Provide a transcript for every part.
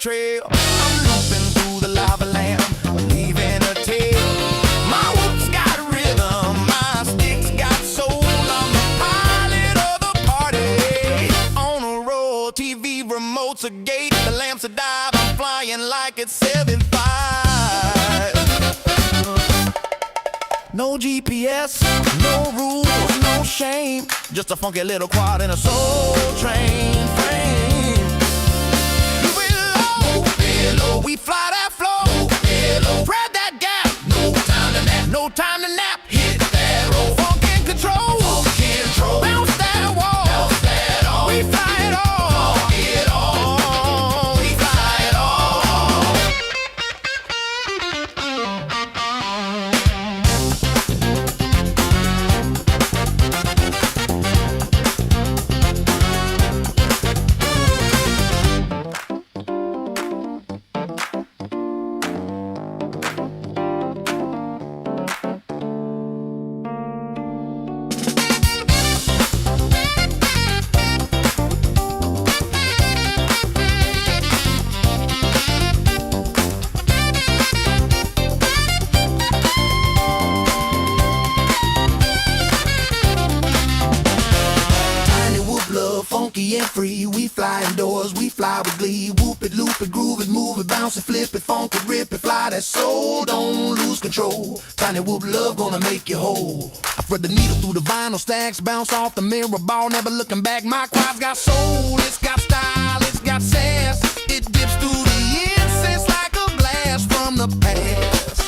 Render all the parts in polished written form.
trail. I'm looping through the lava lamp, leaving a tail. My whoop's got rhythm, my stick's got soul. I'm the pilot of the party. On a roll, TV remote's a gate, the lamps a dive. I'm flying like it's 7.5. No GPS, no rules, no shame. Just a funky little quad and a soul train frame. Below, we fly that flow. Below, grab that gap. No time to nap. No time to nap. Hit that roll. Funk and control. Funk and control. Bounce that wall. Bounce that all. We fly it all. Funk it all. We fly it all. Funky and free, we fly indoors, we fly with glee. Whoop it, loop it, groove it, move it, bounce it, flip it, funk it, rip it, fly that soul, don't lose control. Tiny whoop love gonna make you whole. I thread the needle through the vinyl stacks, bounce off the mirror ball, never looking back. My quad's got soul, it's got style, it's got sass. It dips through the incense like a glass from the past.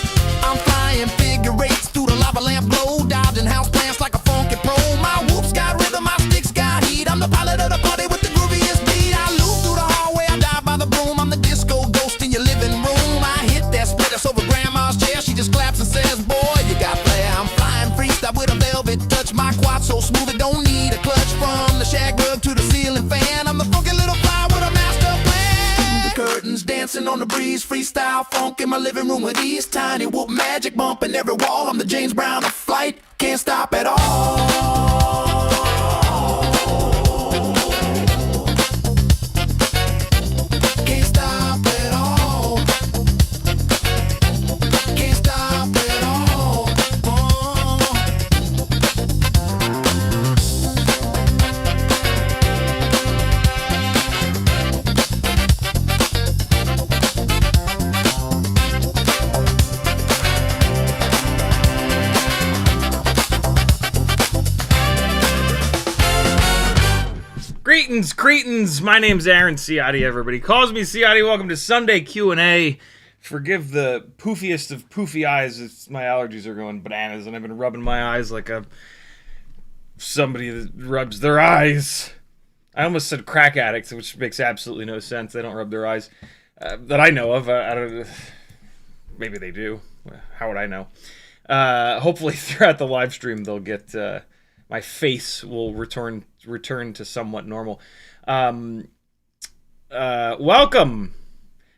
I'm flying figure eights through the lava lamp glow, dodging house plants like a funky pro. My whoop's got rhythm, my stick's got heat. I'm the pilot of the party with the grooviest beat. I loop through the hallway, I dive by the broom. I'm the disco ghost in your living room. I hit that split, that's over grandma's chair. She just claps and says, boy, you got flair. I'm flying freestyle with a velvet touch. My quad so smooth it don't need a clutch. From the shag rug to the ceiling fan, I'm the funky little fly with a master plan. The curtains dancing on the breeze, freestyle funk in my living room with ease. Tiny whoop magic bumping every wall. I'm the James Brown of flight, can't stop at all. Greetings, cretins! My name's Aaron Ciotti, everybody calls me Ciotti. Welcome to Sunday Q&A. Forgive the poofiest of poofy eyes. My allergies are going bananas, and I've been rubbing my eyes like somebody that rubs their eyes. I almost said crack addicts, which makes absolutely no sense. They don't rub their eyes that I know of. I don't. Maybe they do. How would I know? Hopefully, throughout the live stream, they'll get. My face will return to somewhat normal. Welcome.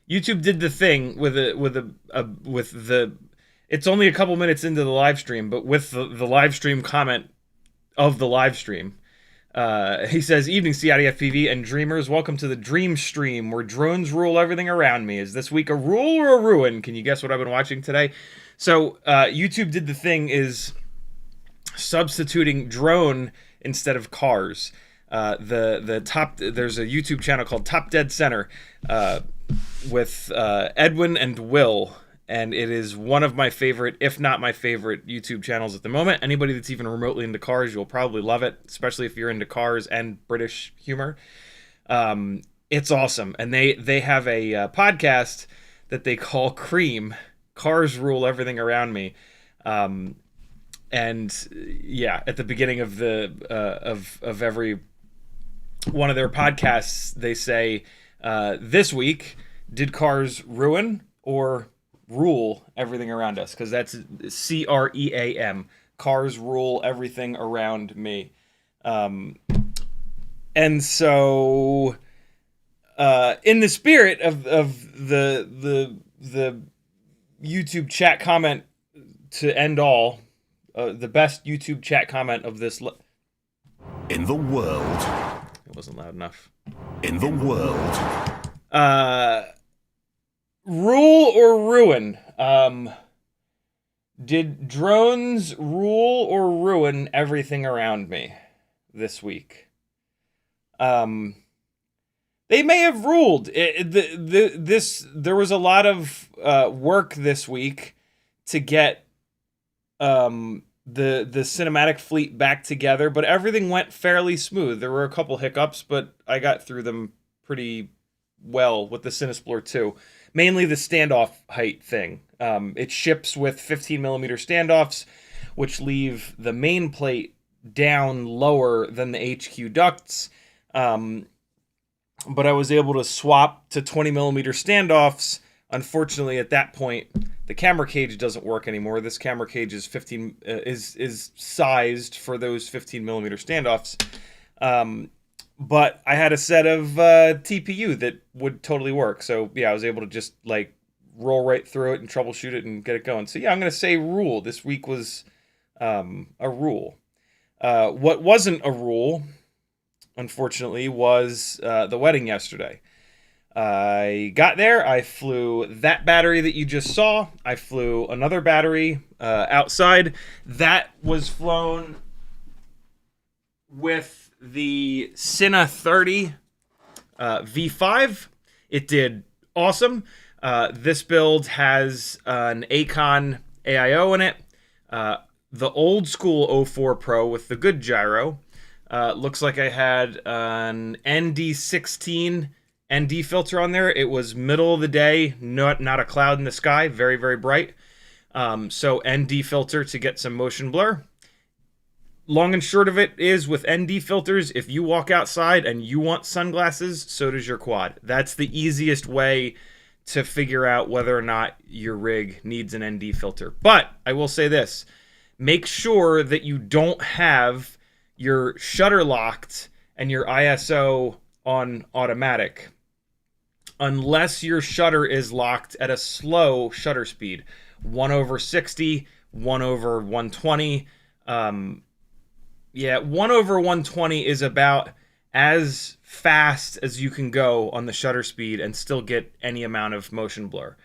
YouTube did the thing with the. It's only a couple minutes into the live stream, but with the live stream comment of the live stream, he says, "Evening, CiottiFPV and dreamers. Welcome to the Dream Stream, where drones rule everything around me. Is this week a rule or a ruin? Can you guess what I've been watching today?" So YouTube did the thing is substituting drone instead of cars. The top, there's a YouTube channel called Top Dead Center with Edwin and Will, and it is one of my favorite, if not my favorite, YouTube channels at the moment. Anybody that's even remotely into cars, you'll probably love it, especially if you're into cars and British humor. It's awesome, and they have a podcast that they call Cream. Cars rule everything around me. And yeah, at the beginning of the of every one of their podcasts, they say, "This week, did cars ruin or rule everything around us?" Because that's CREAM. Cars rule everything around me. And so, in the spirit of the YouTube chat comment to end all. The best YouTube chat comment of this in the world. It wasn't loud enough. In the world. Rule or ruin? Did drones rule or ruin everything around me this week? They may have ruled. There was a lot of work this week to get the cinematic fleet back together, but everything went fairly smooth. There were a couple hiccups, but I got through them pretty well with the Cinesplore 2. Mainly the standoff height thing. It ships with 15 millimeter standoffs, which leave the main plate down lower than the HQ ducts. But I was able to swap to 20 millimeter standoffs. Unfortunately, at that point, the camera cage doesn't work anymore. This camera cage is is sized for those 15 millimeter standoffs. But I had a set of TPU that would totally work. So yeah, I was able to just like roll right through it and troubleshoot it and get it going. So yeah, I'm going to say rule. This week was a rule. What wasn't a rule, unfortunately, was the wedding yesterday. I got there. I flew that battery that you just saw. I flew another battery outside. That was flown with the Cine 30 V5. It did awesome. This build has an Acon AIO in it. The old school 04 Pro with the good gyro. Looks like I had an ND16 ND filter on there. It was middle of the day, not a cloud in the sky, very, very bright. So ND filter to get some motion blur. Long and short of it is, with ND filters, if you walk outside and you want sunglasses, so does your quad. That's the easiest way to figure out whether or not your rig needs an ND filter. But I will say this, make sure that you don't have your shutter locked and your ISO on automatic, unless your shutter is locked at a slow shutter speed, 1/60, 1/120. Yeah, 1/120 is about as fast as you can go on the shutter speed and still get any amount of motion blur.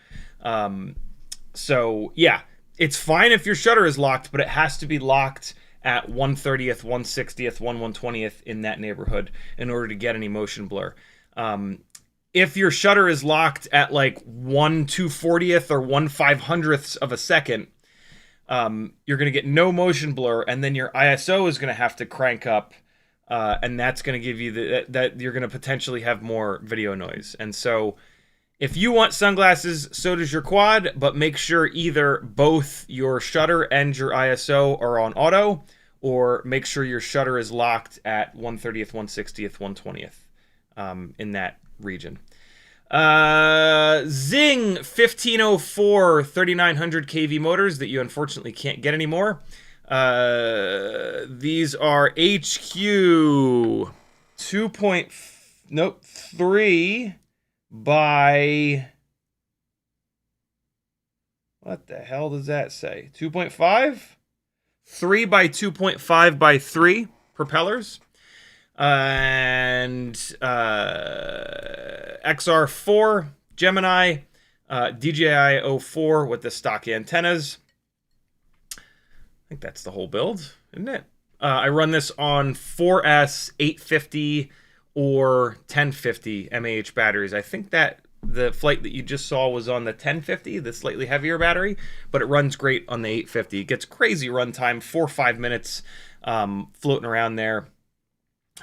So yeah, it's fine if your shutter is locked, but it has to be locked at 1/30th, 1/60th, 1/120th in that neighborhood in order to get any motion blur. If your shutter is locked at like 1/240th or 1/500th of a second, you're going to get no motion blur, and then your ISO is going to have to crank up, and that's going to give you that you're going to potentially have more video noise. And so if you want sunglasses, so does your quad, but make sure either both your shutter and your ISO are on auto, or make sure your shutter is locked at 1/30th, 1/60th, 1/20th in that region. Zing 1504 3900 kV motors that you unfortunately can't get anymore. These are HQ 3 by, what the hell does that say? 2.5? 3 by 2.5 by 3 propellers. And XR4 Gemini, DJI 04 with the stock antennas. I think that's the whole build, isn't it? I run this on 4S 850 or 1050 mAh batteries. I think that the flight that you just saw was on the 1050, the slightly heavier battery, but it runs great on the 850. It gets crazy runtime, 4 or 5 minutes floating around there,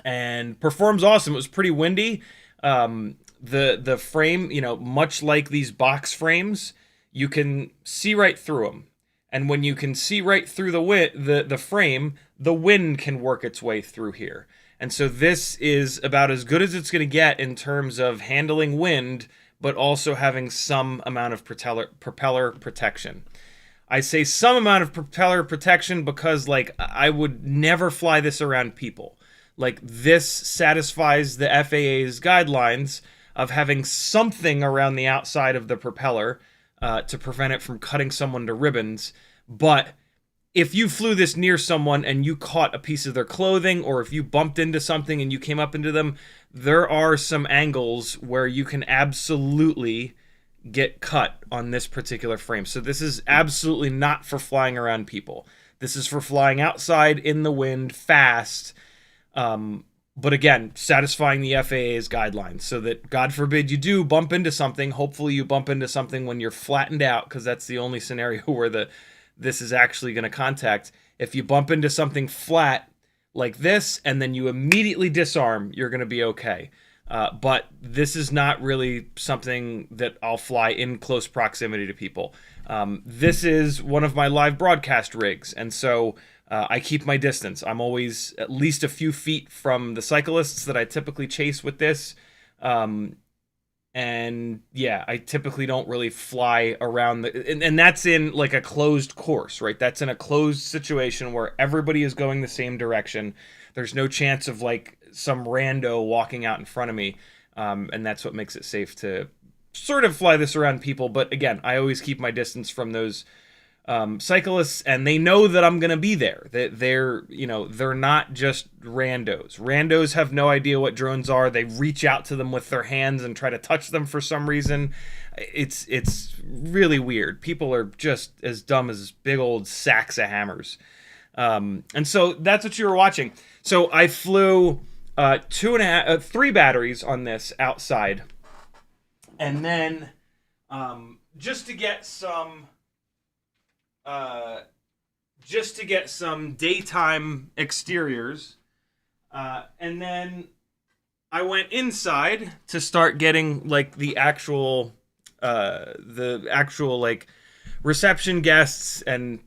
and performs awesome. It was pretty windy. The frame, much like these box frames, you can see right through them. And when you can see right through the frame, the wind can work its way through here. And so this is about as good as it's going to get in terms of handling wind, but also having some amount of propeller protection. I say some amount of propeller protection because, I would never fly this around people. This satisfies the FAA's guidelines of having something around the outside of the propeller to prevent it from cutting someone to ribbons. But if you flew this near someone and you caught a piece of their clothing, or if you bumped into something and you came up into them, there are some angles where you can absolutely get cut on this particular frame. So this is absolutely not for flying around people. This is for flying outside in the wind fast. But again, satisfying the FAA's guidelines so that, God forbid, you do bump into something. Hopefully you bump into something when you're flattened out, because that's the only scenario where this is actually going to contact. If you bump into something flat like this and then you immediately disarm, you're going to be okay. But this is not really something that I'll fly in close proximity to people. This is one of my live broadcast rigs, and so I keep my distance. I'm always at least a few feet from the cyclists that I typically chase with this. And yeah, I typically don't really fly around and that's in like a closed course, right? That's in a closed situation where everybody is going the same direction. There's no chance of like some rando walking out in front of me. And that's what makes it safe to sort of fly this around people. But again, I always keep my distance from those cyclists, and they know that I'm going to be there. They're not just randos. Randos have no idea what drones are. They reach out to them with their hands and try to touch them for some reason. It's really weird. People are just as dumb as big old sacks of hammers. And so that's what you were watching. So I flew 3 batteries on this outside, and then just to get some daytime exteriors, and then I went inside to start getting like the actual like reception guests and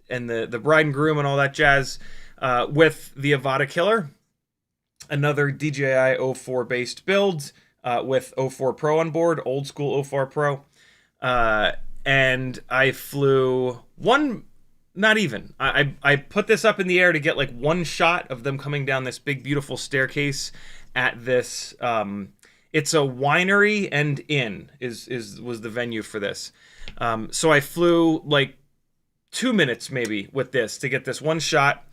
the bride and groom and all that jazz, with the Avata Killer, another DJI 04 based build, with 04 Pro on board, old school 04 Pro. And I flew one, not even. I put this up in the air to get like one shot of them coming down this big, beautiful staircase at this. It's a winery and inn was the venue for this. So I flew like 2 minutes maybe with this to get this one shot.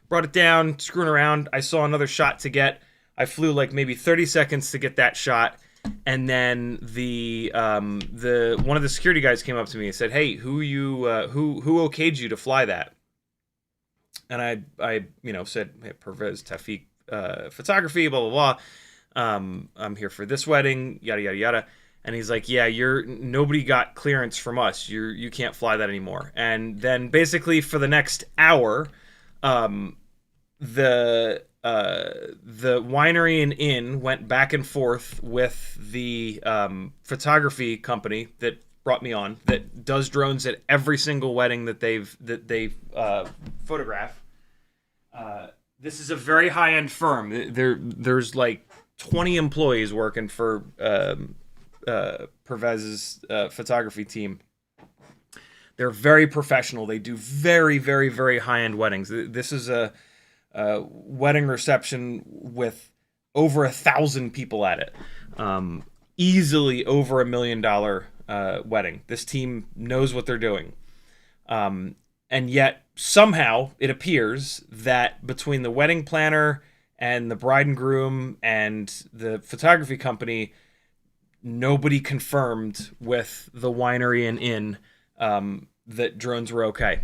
Brought it down, screwing around. I saw another shot to get. I flew like maybe 30 seconds to get that shot. And then the one of the security guys came up to me and said, "Hey, who okayed you to fly that?" And I said, "Hey, Pervez Tafik Photography, blah blah blah. I'm here for this wedding, yada yada yada." And he's like, "Yeah, nobody got clearance from us. You can't fly that anymore." And then basically for the next hour, the winery and inn went back and forth with the photography company that brought me on, that does drones at every single wedding that they photograph. This is a very high-end firm. There's like 20 employees working for Pervez's photography team. They're very professional. They do very, very, very high-end weddings. This is a wedding reception with over 1,000 people at it. Easily over $1 million wedding. This team knows what they're doing. And yet, somehow, it appears that between the wedding planner and the bride and groom and the photography company, nobody confirmed with the winery and inn that drones were okay.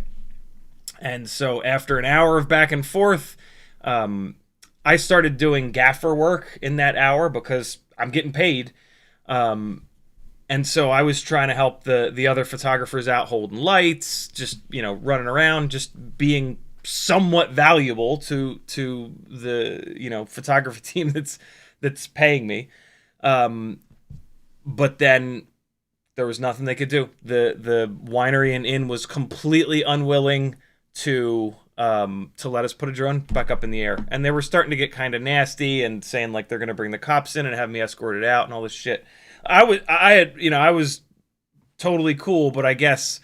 And so after an hour of back and forth, I started doing gaffer work in that hour because I'm getting paid. And so I was trying to help the other photographers out holding lights, just, running around, just being somewhat valuable to the, photography team that's paying me. But then there was nothing they could do. The winery and inn was completely unwilling to let us put a drone back up in the air, and they were starting to get kind of nasty and saying like they're going to bring the cops in and have me escorted out and all this shit. I was totally cool, but I guess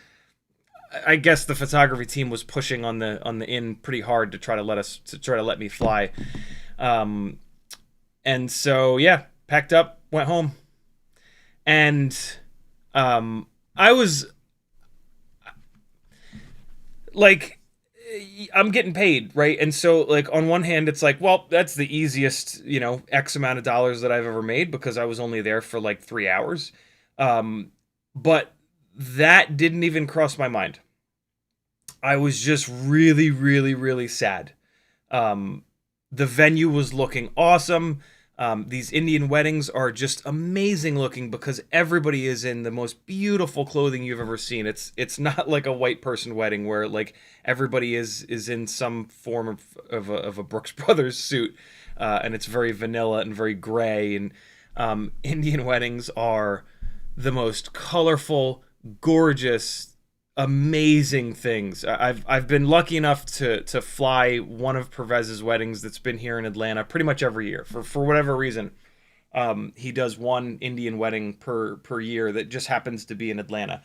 the photography team was pushing on the inn pretty hard to try to let me fly. And so yeah, packed up, went home, and I was like, I'm getting paid, right? And so like on one hand it's like, well, that's the easiest, X amount of dollars that I've ever made because I was only there for like 3 hours. But that didn't even cross my mind. I was just really, really, really sad. The venue was looking awesome. These Indian weddings are just amazing looking because everybody is in the most beautiful clothing you've ever seen. It's not like a white person wedding where like everybody is in some form of a Brooks Brothers suit, and it's very vanilla and very gray. And Indian weddings are the most colorful, gorgeous, amazing things. I've been lucky enough to fly one of Pervez's weddings that's been here in Atlanta pretty much every year for whatever reason. He does one Indian wedding per year that just happens to be in Atlanta.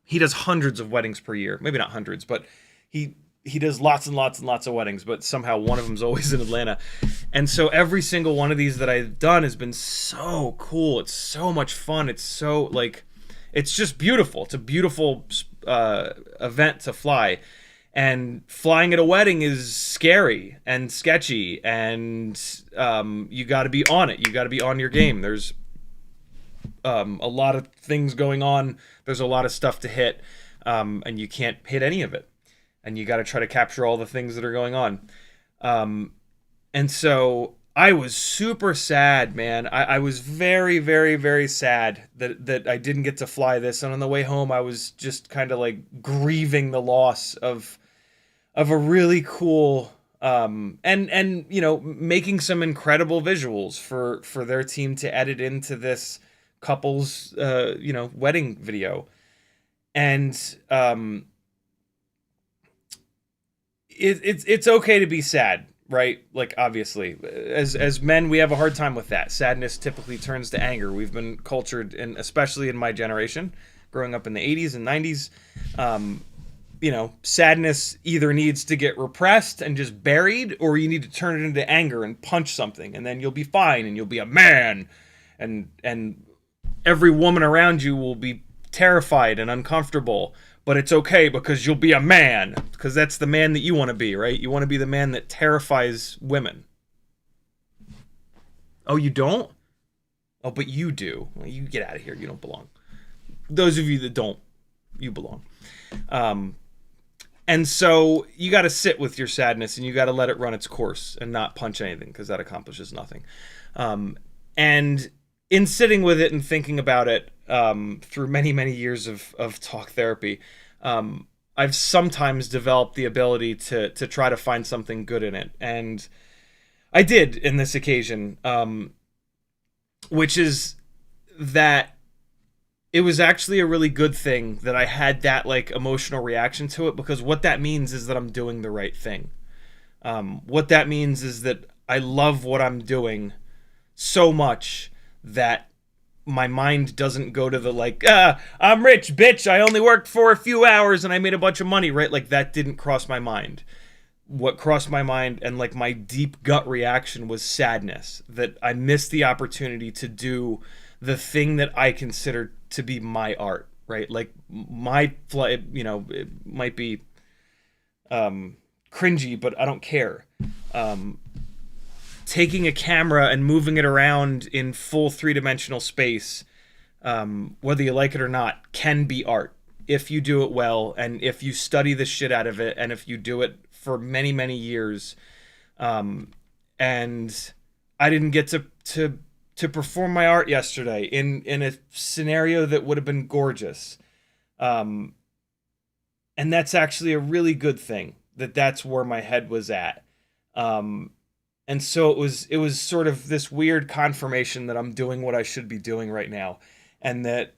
He does hundreds of weddings per year, maybe not hundreds, but he does lots and lots and lots of weddings, but somehow one of them's always in Atlanta. And so every single one of these that I've done has been so cool. It's so much fun. It's so like, it's just beautiful. It's a beautiful event to fly. And flying at a wedding is scary and sketchy, and you got to be on it. You got to be on your game. There's a lot of things going on. There's a lot of stuff to hit, and you can't hit any of it. And you got to try to capture all the things that are going on. And so I was super sad, man. I was very, very, very sad that I didn't get to fly this. And on the way home, I was just kind of like grieving the loss of a really cool, and you know, making some incredible visuals for their team to edit into this couple's, you know, wedding video. And, it's okay to be sad, right? Like, obviously, as men, we have a hard time with that. Sadness typically turns to anger. We've been cultured, and especially in my generation, growing up in the 80s and 90s, you know, sadness either needs to get repressed and just buried, or you need to turn it into anger and punch something, and then you'll be fine, and you'll be a man, and every woman around you will be terrified and uncomfortable. But it's okay because you'll be a man, because that's the man that you want to be, right? You want to be the man that terrifies women. Oh, you don't? Oh, but you do. Well, you get out of here. You don't belong. Those of you that don't, you belong. And so you got to sit with your sadness, and you got to let it run its course and not punch anything, because that accomplishes nothing. And in sitting with it and thinking about it, through many, many years of talk therapy, I've sometimes developed the ability to try to find something good in it. And I did in this occasion, which is that it was actually a really good thing that I had that like emotional reaction to it, because what that means is that I'm doing the right thing. What that means is that I love what I'm doing so much that my mind doesn't go to the like, I'm rich, bitch, I only worked for a few hours and I made a bunch of money, right? Like, that didn't cross my mind. What crossed my mind, and like my deep gut reaction, was sadness that I missed the opportunity to do the thing that I consider to be my art, right? Like, my flight, you know, it might be cringy, but I don't care. Taking a camera and moving it around in full three-dimensional space, whether you like it or not, can be art if you do it well, and if you study the shit out of it, and if you do it for many, many years. And I didn't get to perform my art yesterday in a scenario that would have been gorgeous. And that's actually a really good thing, that's where my head was at. And so it was sort of this weird confirmation that I'm doing what I should be doing right now, and that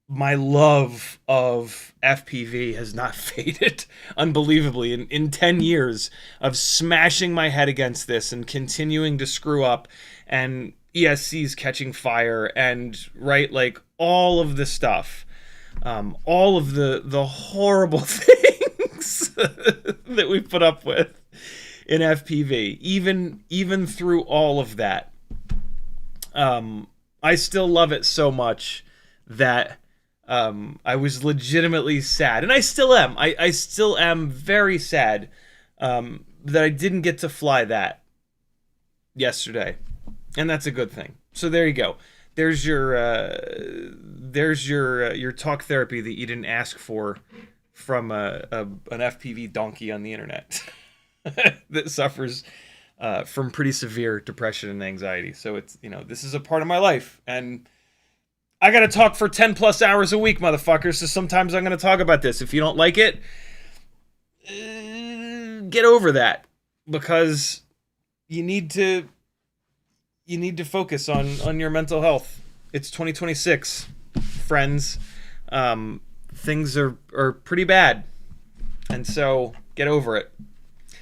my love of FPV has not faded unbelievably. In 10 years of smashing my head against this and continuing to screw up, and ESC's catching fire, and right, like all of the stuff, all of the horrible things that we put up with in FPV, even through all of that, I still love it so much that I was legitimately sad, and I still am. I still am very sad that I didn't get to fly that yesterday, and that's a good thing. So there you go. your talk therapy that you didn't ask for from an FPV donkey on the internet that suffers from pretty severe depression and anxiety. So it's, this is a part of my life, and I gotta talk for 10 plus hours a week, motherfuckers. So sometimes I'm gonna talk about this. If you don't like it, get over that, because you need to focus on your mental health. It's 2026, friends. Things are pretty bad, and so get over it.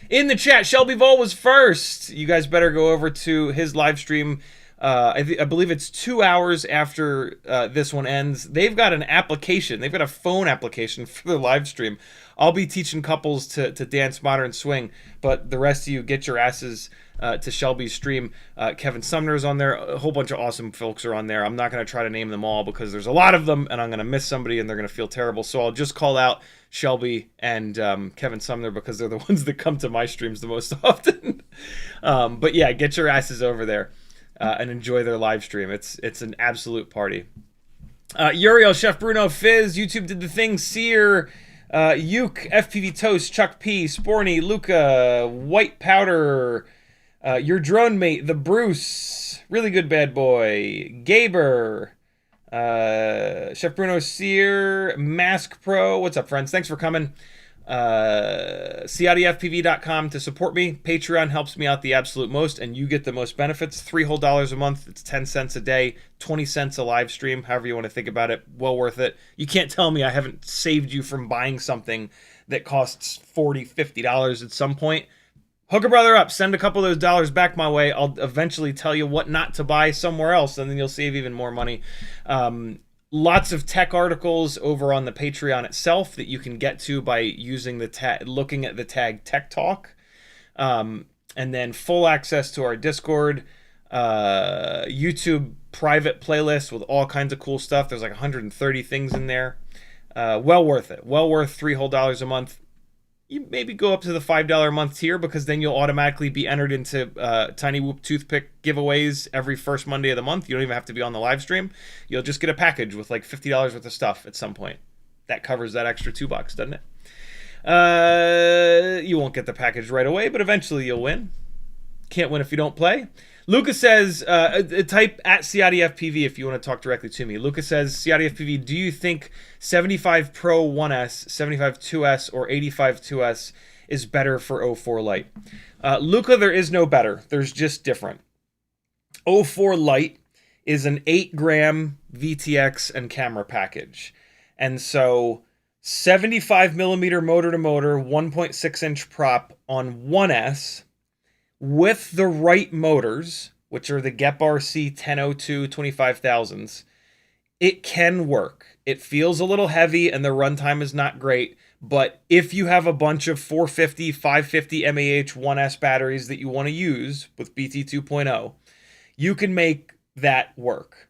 In the chat, Shelby Vol was first. You guys better go over to his live stream. I believe it's 2 hours after this one ends. They've got an application. They've got a phone application for their live stream. I'll be teaching couples to dance modern swing, but the rest of you, get your asses to Shelby's stream. Kevin Sumner's on there. A whole bunch of awesome folks are on there. I'm not going to try to name them all because there's a lot of them, and I'm going to miss somebody, and they're going to feel terrible. So I'll just call out Shelby and Kevin Sumner because they're the ones that come to my streams the most often. But yeah, get your asses over there and enjoy their live stream. It's an absolute party. Uriel, Chef Bruno, Fizz, YouTube Did the Thing, Sear, Uke, FPV Toast, Chuck P, Sporny, Luca, White Powder, your drone mate, the Bruce, Really Good Bad Boy, Gaber, Chef Bruno, Sear, Mask Pro. What's up, friends? Thanks for coming. CiottiFPV.com to support me. Patreon helps me out the absolute most, and you get the most benefits. $3 whole a month. It's 10 cents a day, 20 cents a live stream, however you want to think about it. Well worth it. You can't tell me I haven't saved you from buying something that costs $40, $50 at some point. Hook a brother up. Send a couple of those dollars back my way. I'll eventually tell you what not to buy somewhere else, and then you'll save even more money. Lots of tech articles over on the Patreon itself that you can get to by using the tag, looking at the tag Tech Talk, and then full access to our Discord, YouTube private playlist with all kinds of cool stuff. There's like 130 things in there. Well worth it. Well worth $3 whole a month. You maybe go up to the $5 a month tier, because then you'll automatically be entered into Tiny Whoop toothpick giveaways every first Monday of the month. You don't even have to be on the live stream. You'll just get a package with like $50 worth of stuff at some point. That covers that extra $2, doesn't it? You won't get the package right away, but eventually you'll win. Can't win if you don't play. Lucas says, type at CiottiFPV if you want to talk directly to me. Lucas says, CiottiFPV, do you think 75 Pro 1S, 75 2S, or 85 2S is better for 04 Lite? Luca, there is no better. There's just different. 04 Lite is an 8-gram VTX and camera package. And so 75 millimeter motor to motor, 1.6 inch prop on 1S, with the right motors, which are the Gep RC 1002 25,000s, it can work. It feels a little heavy and the runtime is not great, but if you have a bunch of 450, 550 mAh 1S batteries that you want to use with BT 2.0, you can make that work.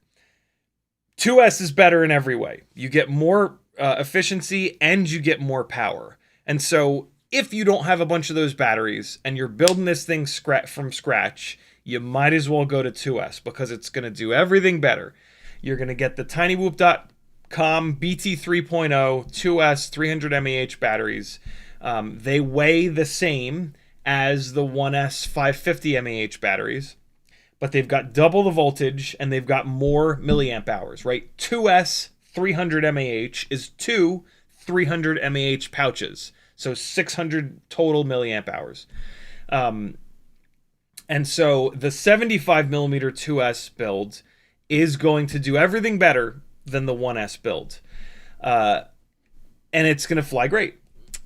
2S is better in every way. You get more efficiency and you get more power. And so if you don't have a bunch of those batteries and you're building this thing from scratch, you might as well go to 2S, because it's going to do everything better. You're going to get the tinywhoop.com BT 3.0 2S 300 mAh batteries. They weigh the same as the 1S 550 mAh batteries, but they've got double the voltage and they've got more milliamp hours, right? 2S 300 mAh is two 300 mAh pouches. So 600 total milliamp hours. And so the 75 millimeter 2S build is going to do everything better than the 1S build. And it's going to fly great.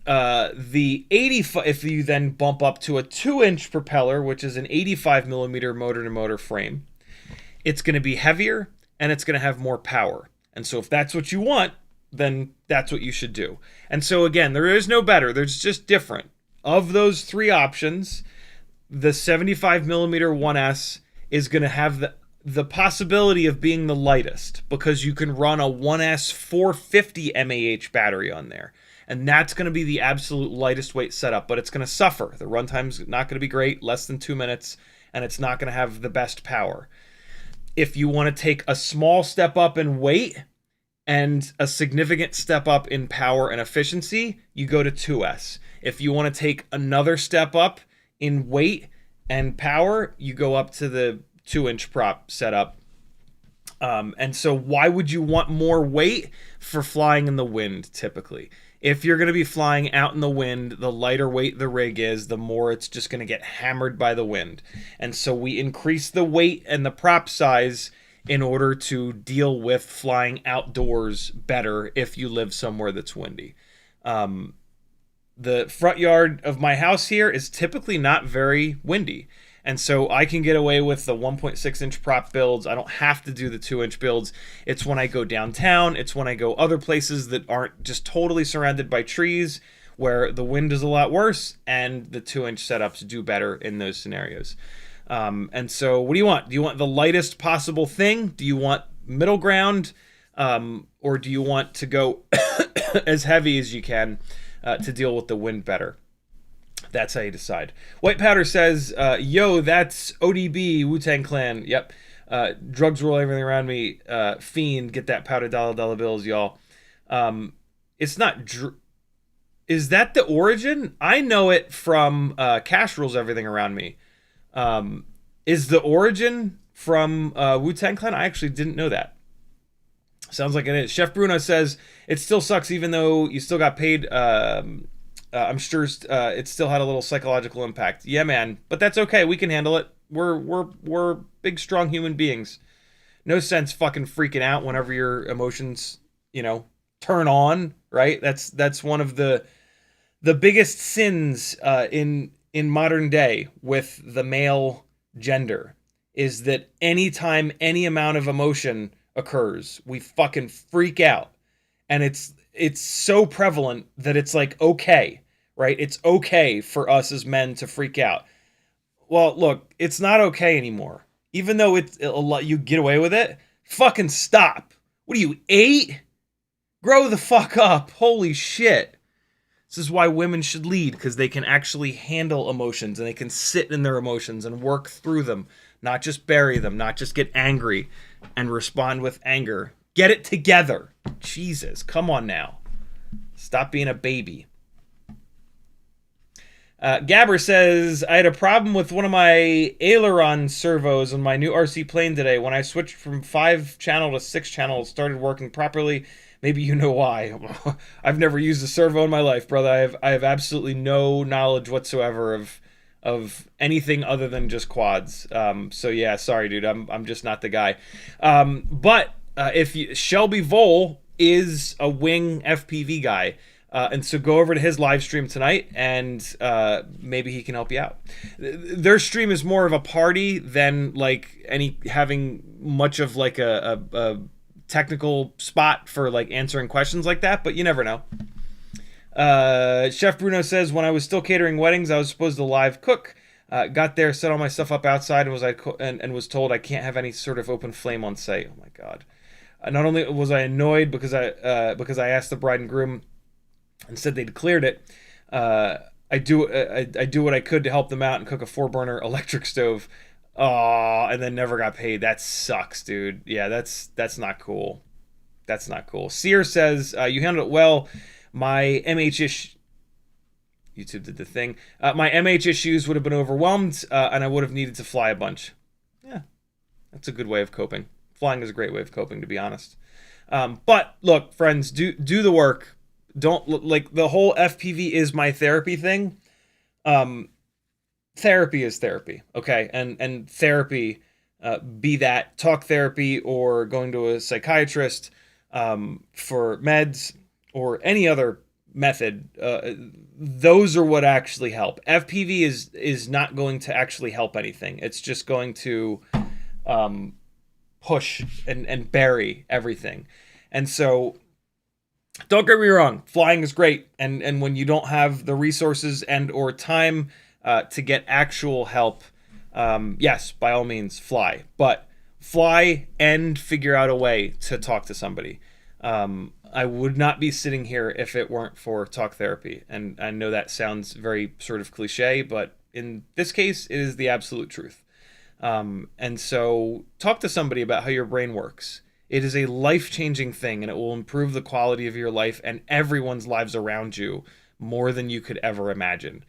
The 85, if you then bump up to a 2-inch propeller, which is an 85 millimeter motor to motor frame, it's going to be heavier and it's going to have more power. And so if that's what you want, then that's what you should do. And so again, there is no better. There's just different. Of those three options, the 75 millimeter 1S is going to have the possibility of being the lightest, because you can run a 1S 450 mAh battery on there. And that's going to be the absolute lightest weight setup, but it's going to suffer. The runtime's not going to be great, less than 2 minutes, and it's not going to have the best power. If you want to take a small step up in weight and a significant step up in power and efficiency, you go to 2S. If you want to take another step up in weight and power, you go up to the 2-inch prop setup. And so why would you want more weight for flying in the wind typically? If you're going to be flying out in the wind, the lighter weight the rig is, the more it's just going to get hammered by the wind. And so we increase the weight and the prop size in order to deal with flying outdoors better if you live somewhere that's windy. The front yard of my house here is typically not very windy. And so I can get away with the 1.6-inch prop builds. I don't have to do the 2-inch builds. It's when I go downtown. It's when I go other places that aren't just totally surrounded by trees where the wind is a lot worse and the 2-inch setups do better in those scenarios. And so what do you want? Do you want the lightest possible thing? Do you want middle ground? Or do you want to go as heavy as you can to deal with the wind better? That's how you decide. White Powder says, yo, that's ODB, Wu-Tang Clan. Yep. Drugs roll everything around me. Fiend, get that powder dollar bills, y'all. It's not... Is that the origin? I know it from Cash Rules Everything Around Me. Is the origin from Wu-Tang Clan? I actually didn't know that. Sounds like it is. Chef Bruno says, it still sucks even though you still got paid... I'm sure it still had a little psychological impact. Yeah, man, but that's okay. We can handle it. We're big, strong human beings. No sense fucking freaking out whenever your emotions, turn on. Right? That's one of the biggest sins in modern day with the male gender is that anytime any amount of emotion occurs, we fucking freak out, and it's so prevalent that it's like, okay, right? It's okay for us as men to freak out. Well, look, it's not okay anymore. Even though you get away with it, fucking stop. What are you, 8? Grow the fuck up. Holy shit. This is why women should lead, because they can actually handle emotions and they can sit in their emotions and work through them, not just bury them, not just get angry and respond with anger. Get it together. Jesus, come on now. Stop being a baby. Gabber says, I had a problem with one of my aileron servos on my new RC plane today. When I switched from 5-channel to 6-channel, it started working properly. Maybe you know why. I've never used a servo in my life, brother. I have absolutely no knowledge whatsoever of anything other than just quads. So yeah, sorry, dude. I'm just not the guy. But Shelby Vole is a wing FPV guy. And so go over to his live stream tonight and maybe he can help you out. Their stream is more of a party than like having much of like a technical spot for like answering questions like that, but you never know. Chef Bruno says, when I was still catering weddings, I was supposed to live cook. Got there, set all my stuff up outside, and was told I can't have any sort of open flame on site. Oh my god! Not only was I annoyed because I asked the bride and groom and said they'd cleared it. I do what I could to help them out and cook a 4-burner electric stove. And then never got paid. That sucks, dude. Yeah, that's not cool. That's not cool. Sear says, you handled it well. My MH YouTube did the thing. My MH issues would have been overwhelmed, and I would have needed to fly a bunch. Yeah, that's a good way of coping. Flying is a great way of coping, to be honest. But look, friends, do the work. Don't like the whole FPV is my therapy thing. Therapy is therapy, okay? And therapy, be that talk therapy or going to a psychiatrist for meds or any other method, those are what actually help. FPV is not going to actually help anything. It's just going to push and bury everything. And so don't get me wrong, flying is great. And when you don't have the resources and or time to get actual help, yes, by all means, fly. But fly and figure out a way to talk to somebody. I would not be sitting here if it weren't for talk therapy. And I know that sounds very sort of cliche, but in this case, it is the absolute truth. And so talk to somebody about how your brain works. It is a life-changing thing, and it will improve the quality of your life and everyone's lives around you more than you could ever imagine.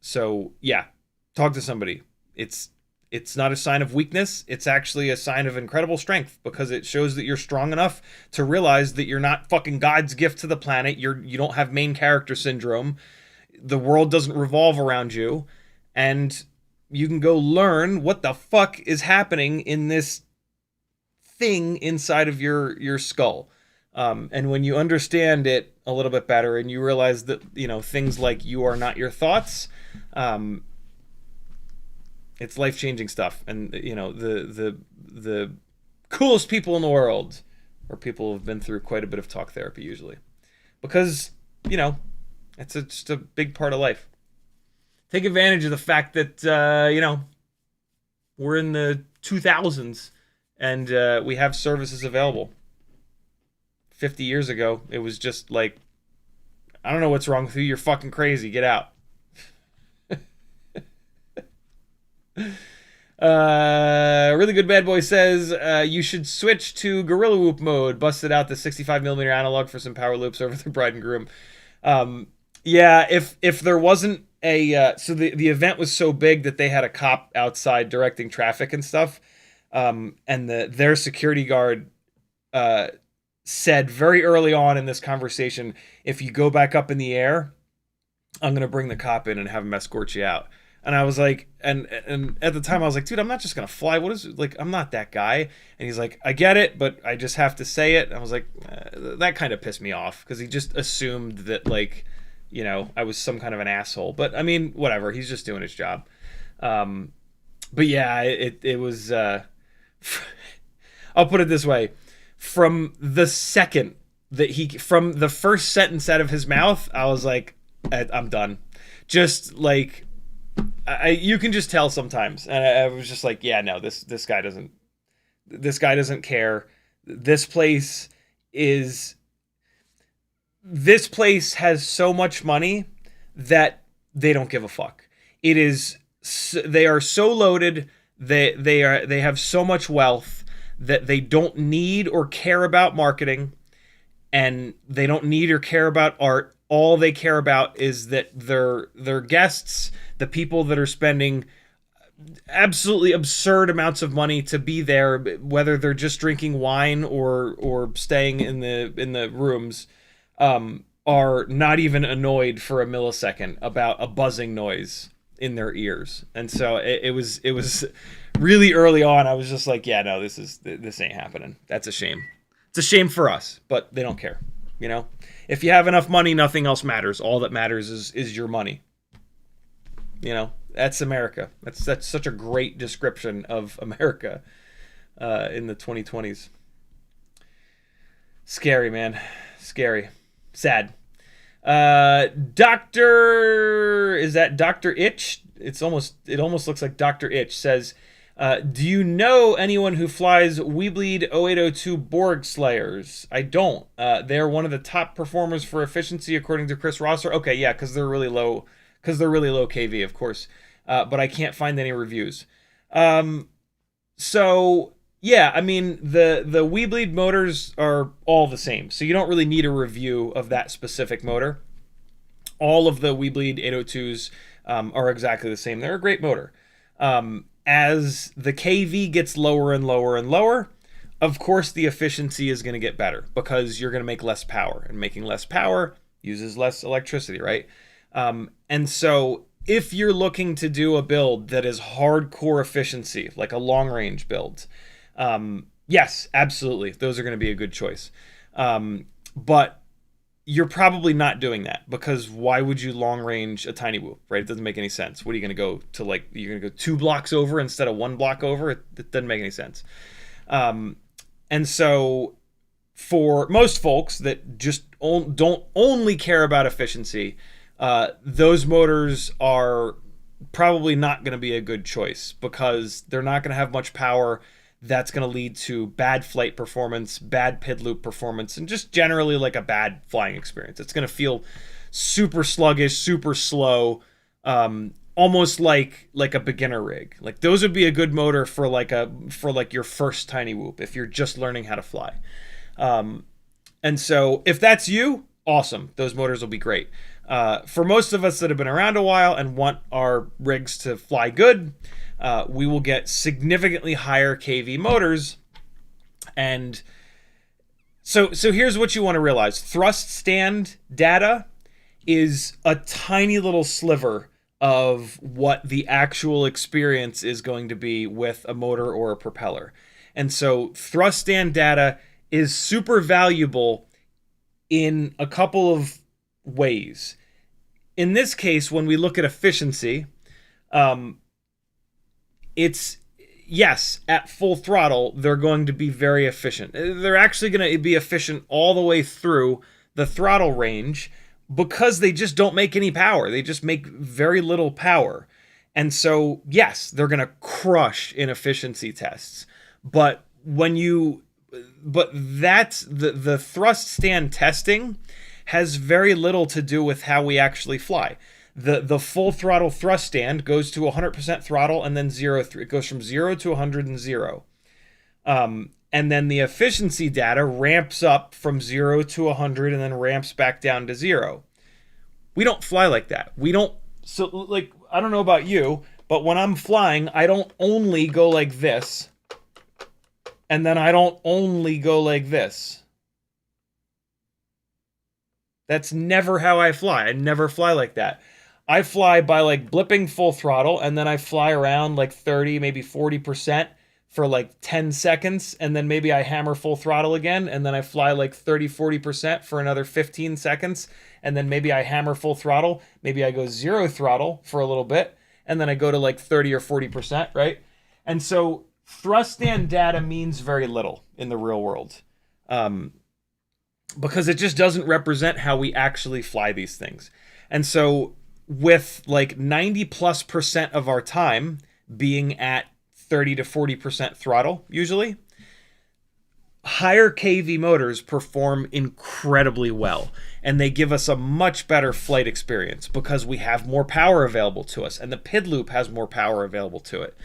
So yeah, talk to somebody. It's not a sign of weakness. It's actually a sign of incredible strength, because it shows that you're strong enough to realize that you're not fucking God's gift to the planet. You don't have main character syndrome. The world doesn't revolve around you, and you can go learn what the fuck is happening in this thing inside of your skull. And when you understand it a little bit better, and you realize that, things like you are not your thoughts, it's life-changing stuff. And the coolest people in the world are people who've been through quite a bit of talk therapy, usually, because it's just a big part of life. Take advantage of the fact that we're in the 2000s, and we have services available. 50 years ago, it was just like, I don't know what's wrong with you. You're fucking crazy. Get out. Really Good Bad Boy says you should switch to Gorilla Whoop mode. Busted out the 65mm analog for some power loops over the bride and groom. Yeah, if there wasn't so the event was so big that they had a cop outside directing traffic and stuff, and their security guard said very early on in this conversation, if you go back up in the air, I'm gonna bring the cop in and have him escort you out. And I was like, and at the time I was like, dude, I'm not just gonna fly. What is it? Like, I'm not that guy. And he's like, I get it, but I just have to say it. And I was like, that kind of pissed me off, because he just assumed that, like, I was some kind of an asshole. But I mean, whatever. He's just doing his job. But yeah, it was. I'll put it this way: from the second that from the first sentence out of his mouth, I was like, I'm done. Just like. You can just tell sometimes, and I was just like, yeah, no, this guy doesn't care. This place has so much money that they don't give a fuck. They are so loaded. They have so much wealth that they don't need or care about marketing, and they don't need or care about art. All they care about is that their guests, the people that are spending absolutely absurd amounts of money to be there, whether they're just drinking wine or staying in the rooms, are not even annoyed for a millisecond about a buzzing noise in their ears. And so it was really early on. I was just like, yeah, no, this ain't happening. That's a shame. It's a shame for us, but they don't care. If you have enough money, nothing else matters. All that matters is your money. That's America. That's such a great description of America in the 2020s. Scary, man. Scary. Sad. Is that Dr. Itch? It almost looks like Dr. Itch says, do you know anyone who flies Weebleed 0802 Borg Slayers? I don't. They're one of the top performers for efficiency, according to Chris Rosser. Okay, yeah, because they're really low KV, of course. But I can't find any reviews. So yeah, I mean, the Weebleed motors are all the same, so you don't really need a review of that specific motor. All of the Weebleed 802s are exactly the same. They're a great motor. As the KV gets lower and lower and lower, of course the efficiency is going to get better, because you're going to make less power, and making less power uses less electricity, right? And so if you're looking to do a build that is hardcore efficiency, like a long range build, yes, absolutely, those are going to be a good choice. But you're probably not doing that, because why would you long range a tiny whoop, right? It doesn't make any sense. What are you going to go to, like, you're going to go 2 blocks over instead of 1 block over? It doesn't make any sense. And so for most folks that just don't only care about efficiency, those motors are probably not going to be a good choice, because they're not going to have much power. That's going to lead to bad flight performance, bad PID loop performance, and just generally like a bad flying experience. It's going to feel super sluggish, super slow. almost like a beginner rig. Like those would be a good motor for like your first tiny whoop if you're just learning how to fly. And so if that's you, awesome. Those motors will be great. For most of us that have been around a while and want our rigs to fly good, we will get significantly higher KV motors. And so here's what you want to realize. Thrust stand data is a tiny little sliver of what the actual experience is going to be with a motor or a propeller. And so thrust stand data is super valuable in a couple of ways. In this case, when we look at efficiency, it's, yes, at full throttle, they're going to be very efficient. They're actually going to be efficient all the way through the throttle range, because they just don't make any power. They just make very little power. And so, yes, they're going to crush in efficiency tests. But that's the thrust stand testing has very little to do with how we actually fly. The full throttle thrust stand goes to 100% throttle and then 0. It goes from 0 to 100 and 0. And then the efficiency data ramps up from 0 to 100 and then ramps back down to 0. We don't fly like that. We don't. So, like, I don't know about you, but when I'm flying, I don't only go like this. And then I don't only go like this. That's never how I fly. I never fly like that. I fly by like blipping full throttle, and then I fly around like 30, maybe 40% for like 10 seconds, and then maybe I hammer full throttle again, and then I fly like 30, 40% for another 15 seconds, and then maybe I hammer full throttle, maybe I go 0 throttle for a little bit, and then I go to like 30 or 40%, right? And so thrust stand data means very little in the real world, because it just doesn't represent how we actually fly these things. And so with like 90+% of our time being at 30 to 40% throttle, usually, higher KV motors perform incredibly well, and they give us a much better flight experience because we have more power available to us, and the PID loop has more power available to it.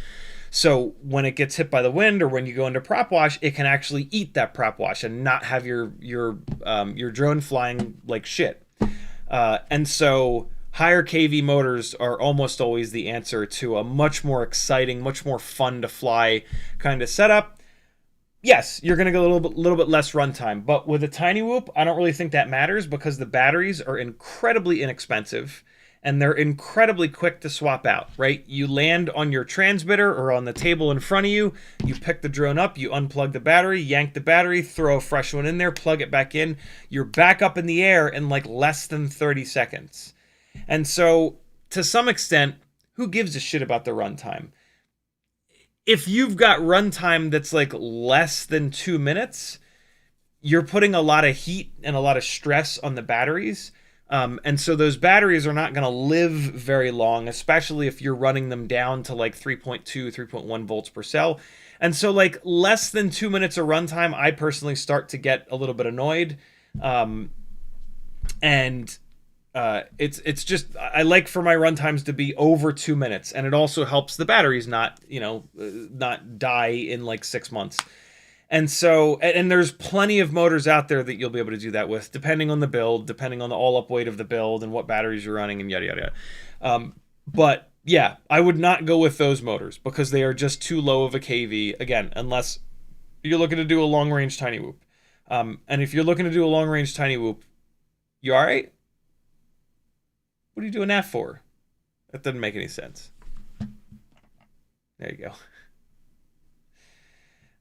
So when it gets hit by the wind or when you go into prop wash, it can actually eat that prop wash and not have your drone flying like shit. And so higher KV motors are almost always the answer to a much more exciting, much more fun to fly kind of setup. Yes, you're going to get a little bit less runtime, but with a tiny whoop, I don't really think that matters because the batteries are incredibly inexpensive and they're incredibly quick to swap out, right? You land on your transmitter or on the table in front of you, you pick the drone up, you unplug the battery, yank the battery, throw a fresh one in there, plug it back in, you're back up in the air in like less than 30 seconds. And so, to some extent, who gives a shit about the runtime? If you've got runtime that's like less than 2 minutes, you're putting a lot of heat and a lot of stress on the batteries. And so those batteries are not going to live very long, especially if you're running them down to like 3.2, 3.1 volts per cell. And so like less than 2 minutes of runtime, I personally start to get a little bit annoyed. It's just, I like for my runtimes to be over 2 minutes, and it also helps the batteries not die in like 6 months. And so, and there's plenty of motors out there that you'll be able to do that with, depending on the build, depending on the all-up weight of the build and what batteries you're running and yada, yada, yada. But yeah, I would not go with those motors because they are just too low of a KV, again, unless you're looking to do a long-range tiny whoop. And if you're looking to do a long-range tiny whoop, you all right? What are you doing that for? That doesn't make any sense. There you go.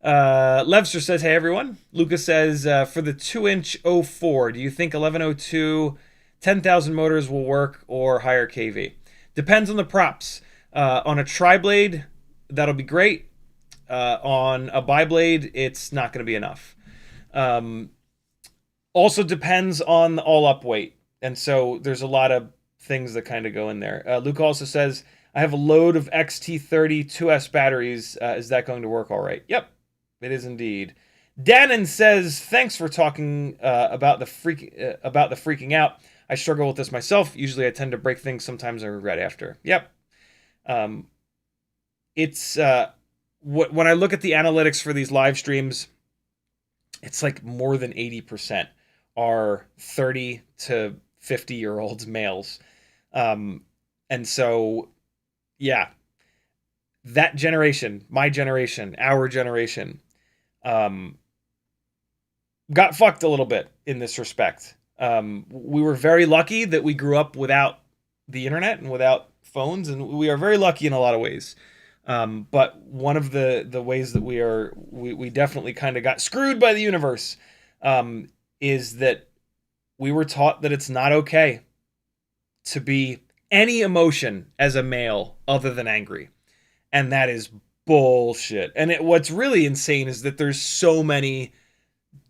Levster says, hey everyone. Lucas says, for the 2-inch 04, do you think 1102 10,000 motors will work or higher KV? Depends on the props. On a tri-blade, that'll be great. On a bi-blade, it's not going to be enough. Also depends on the all-up weight. And so there's a lot of things that kind of go in there. Luke also says, I have a load of XT30 2S batteries. Is that going to work all right? Yep. It is indeed. Dannon says, thanks for talking about the freaking out. I struggle with this myself. Usually I tend to break things. Sometimes I regret after. Yep. Um, it's when I look at the analytics for these live streams, it's like more than 80% are 30 to 50-year-olds males. And so, yeah, that generation, my generation, our generation, got fucked a little bit in this respect. We were very lucky that we grew up without the internet and without phones, and we are very lucky in a lot of ways. But one of the ways that we definitely kind of got screwed by the universe, is that we were taught that it's not okay to be any emotion as a male other than angry. And that is bullshit. And what's really insane is that there's so many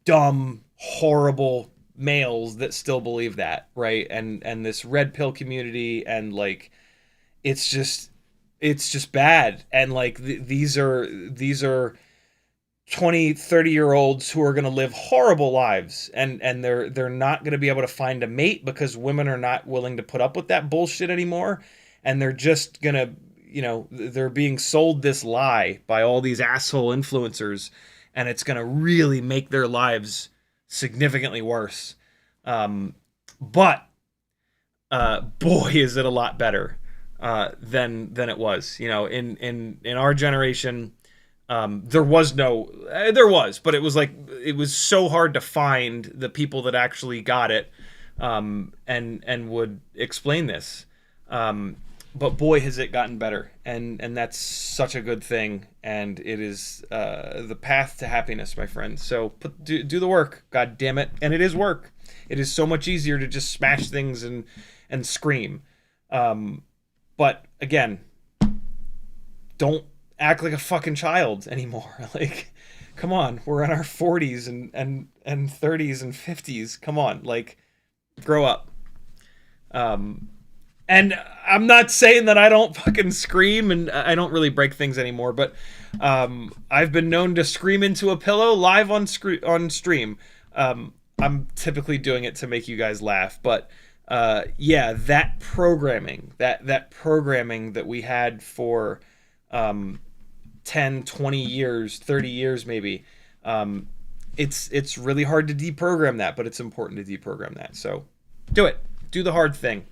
dumb, horrible males that still believe that, right? And this red pill community, and like it's just bad. And like these are 20, 30-year-olds who are going to live horrible lives, and they're not going to be able to find a mate because women are not willing to put up with that bullshit anymore, and they're just going to, they're being sold this lie by all these asshole influencers, and it's going to really make their lives significantly worse. But boy, is it a lot better than it was. In our generation, there was, but it was like, it was so hard to find the people that actually got it, and would explain this. But boy, has it gotten better, and that's such a good thing, and it is the path to happiness, my friend. So do the work, god damn it, and it is work. It is so much easier to just smash things and scream. But again, don't act like a fucking child anymore. Like, come on, we're in our 40s and 30s and 50s. Come on, like, grow up. And I'm not saying that I don't fucking scream, and I don't really break things anymore, but I've been known to scream into a pillow live on stream. I'm typically doing it to make you guys laugh, but yeah, that programming that we had for 10, 20 years, 30 years maybe, it's really hard to deprogram that, but it's important to deprogram that. So do it. Do the hard thing.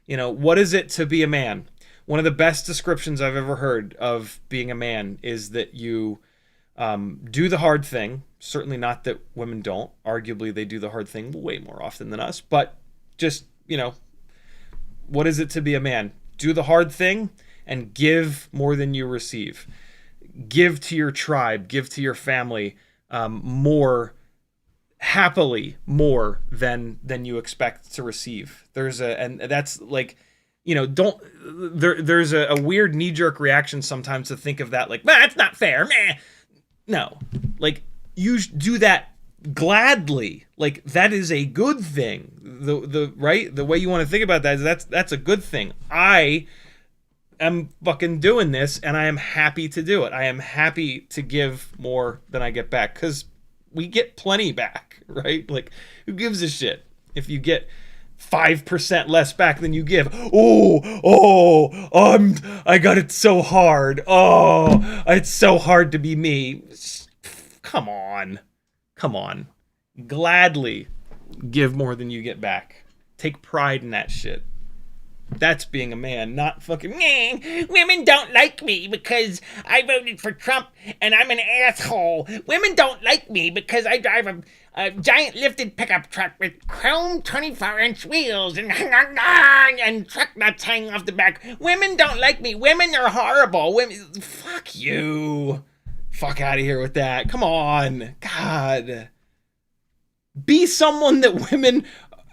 What is it to be a man? One of the best descriptions I've ever heard of being a man is that you do the hard thing. Certainly not that women don't. Arguably, they do the hard thing way more often than us. But just, what is it to be a man? Do the hard thing and give more than you receive. Give to your tribe. Give to your family happily more than you expect to receive. And that's like, there's a weird knee-jerk reaction sometimes to think of that like, that's not fair, meh. No, like, you do that gladly. Like, that is a good thing. The way you want to think about that is that's a good thing. I am fucking doing this, and I am happy to do it. I am happy to give more than I get back, because we get plenty back, right? Like, who gives a shit if you get 5% less back than you give? I got it so hard. Oh, it's so hard to be me. Come on. Gladly give more than you get back. Take pride in that shit. That's being a man, not fucking, women don't like me because I voted for Trump and I'm an asshole. Women don't like me because I drive a giant lifted pickup truck with chrome 24-inch wheels and truck nuts hanging off the back. Women don't like me. Women are horrible. Fuck you. Fuck out of here with that. Come on. God. Be someone that women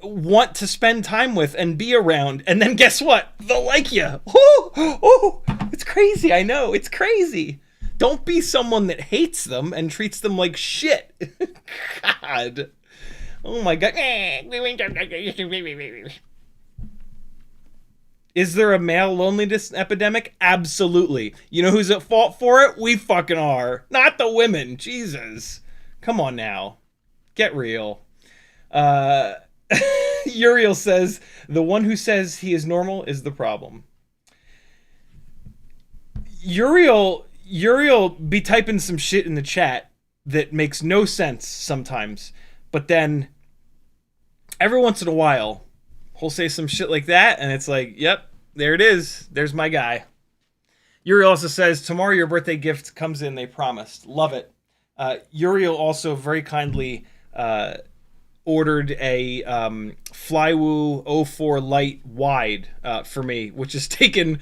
want to spend time with and be around, and then guess what? They'll like you. Oh, it's crazy. I know, it's crazy. Don't be someone that hates them and treats them like shit. God. Oh my God. Is there a male loneliness epidemic? Absolutely. You know who's at fault for it? We fucking are. Not the women. Jesus. Come on now. Get real. Uriel says, the one who says he is normal is the problem. Uriel be typing some shit in the chat that makes no sense sometimes, but then every once in a while he'll say some shit like that, and it's like, yep, there it is. There's my guy. Uriel also says, tomorrow your birthday gift comes in, they promised. Love it. Uriel also very kindly ordered a Flywoo 04 Lite wide for me, which has taken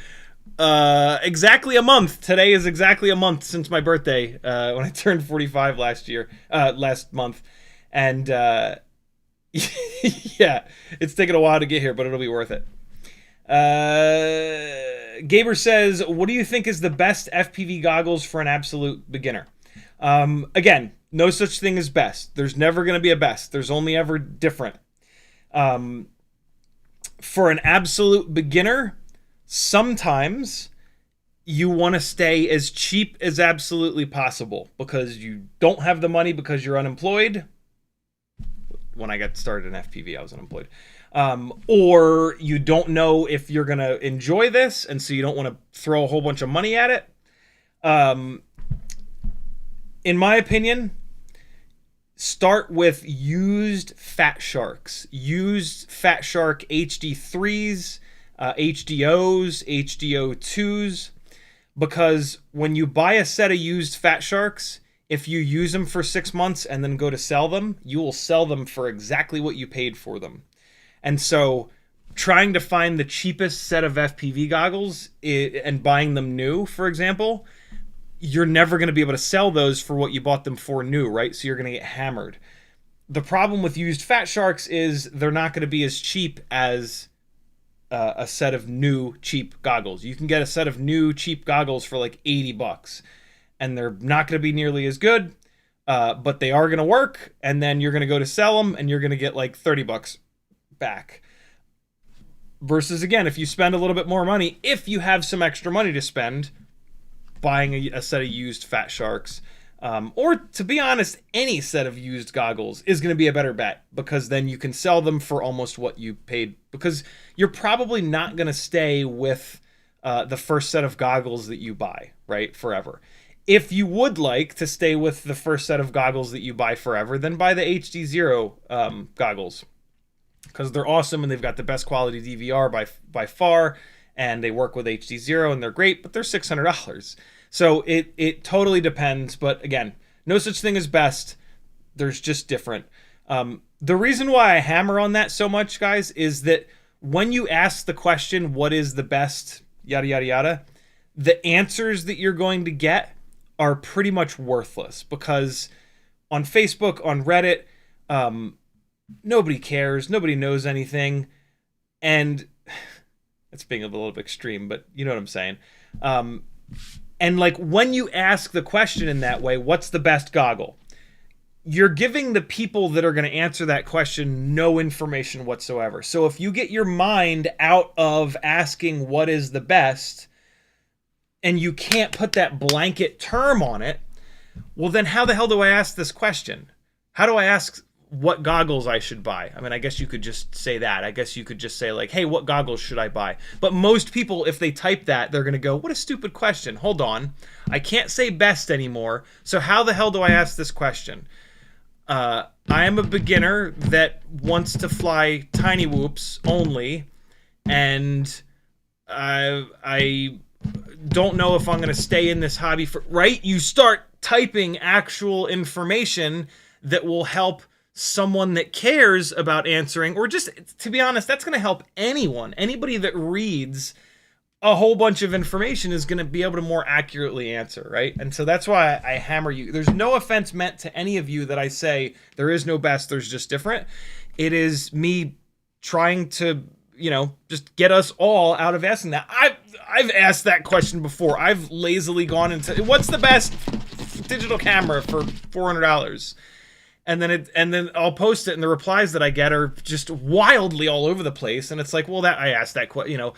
exactly a month. Today is exactly a month since my birthday, when I turned 45 last month. And yeah, it's taken a while to get here, but it'll be worth it. Gaber says, what do you think is the best FPV goggles for an absolute beginner? Again, no such thing as best. There's never going to be a best. There's only ever different. For an absolute beginner, sometimes you want to stay as cheap as absolutely possible because you don't have the money because you're unemployed. When I got started in FPV, I was unemployed. Or you don't know if you're going to enjoy this, and so you don't want to throw a whole bunch of money at it. In my opinion, start with used Fat Sharks. Used Fat Shark HD3s, HDOs, HDO2s. Because when you buy a set of used Fat Sharks, if you use them for 6 months and then go to sell them, you will sell them for exactly what you paid for them. And so trying to find the cheapest set of FPV goggles and buying them new, for example, you're never going to be able to sell those for what you bought them for new, right? So you're going to get hammered. The problem with used Fat Sharks is they're not going to be as cheap as a set of new cheap goggles. You can get a set of new cheap goggles for like $80, and they're not going to be nearly as good, but they are going to work, and then you're going to go to sell them, and you're going to get like $30 back. Versus, again, if you spend a little bit more money, if you have some extra money to spend, buying a set of used Fat Sharks, or to be honest, any set of used goggles is going to be a better bet, because then you can sell them for almost what you paid, because you're probably not going to stay with the first set of goggles that you buy, right, forever. If you would like to stay with the first set of goggles that you buy forever, then buy the HD0 goggles, because they're awesome and they've got the best quality DVR by far, and they work with HD0 and they're great, but they're $600. So it totally depends. But again, no such thing as best. There's just different. The reason why I hammer on that so much, guys, is that when you ask the question, what is the best, yada, yada, yada, the answers that you're going to get are pretty much worthless, because on Facebook, on Reddit, nobody cares. Nobody knows anything. And it's being a little bit extreme, but you know what I'm saying. And like when you ask the question in that way, what's the best goggle? You're giving the people that are going to answer that question no information whatsoever. So if you get your mind out of asking what is the best, and you can't put that blanket term on it, well then how the hell do I ask this question? How do I ask what goggles I should buy? I mean, I guess you could just say that. I guess you could just say like, hey, what goggles should I buy? But most people, if they type that, they're going to go, what a stupid question. Hold on. I can't say best anymore. So how the hell do I ask this question? I am a beginner that wants to fly tiny whoops only, and I don't know if I'm going to stay in this hobby for, right? You start typing actual information that will help someone that cares about answering, or just, to be honest, that's going to help anyone. Anybody that reads a whole bunch of information is going to be able to more accurately answer, right? And so that's why I hammer you. There's no offense meant to any of you that I say there is no best, there's just different. It is me trying to, you know, just get us all out of asking that. I've asked that question before. I've lazily gone into, what's the best digital camera for $400? And then I'll post it, and the replies that I get are just wildly all over the place. And it's like, well, that I asked that question. You know,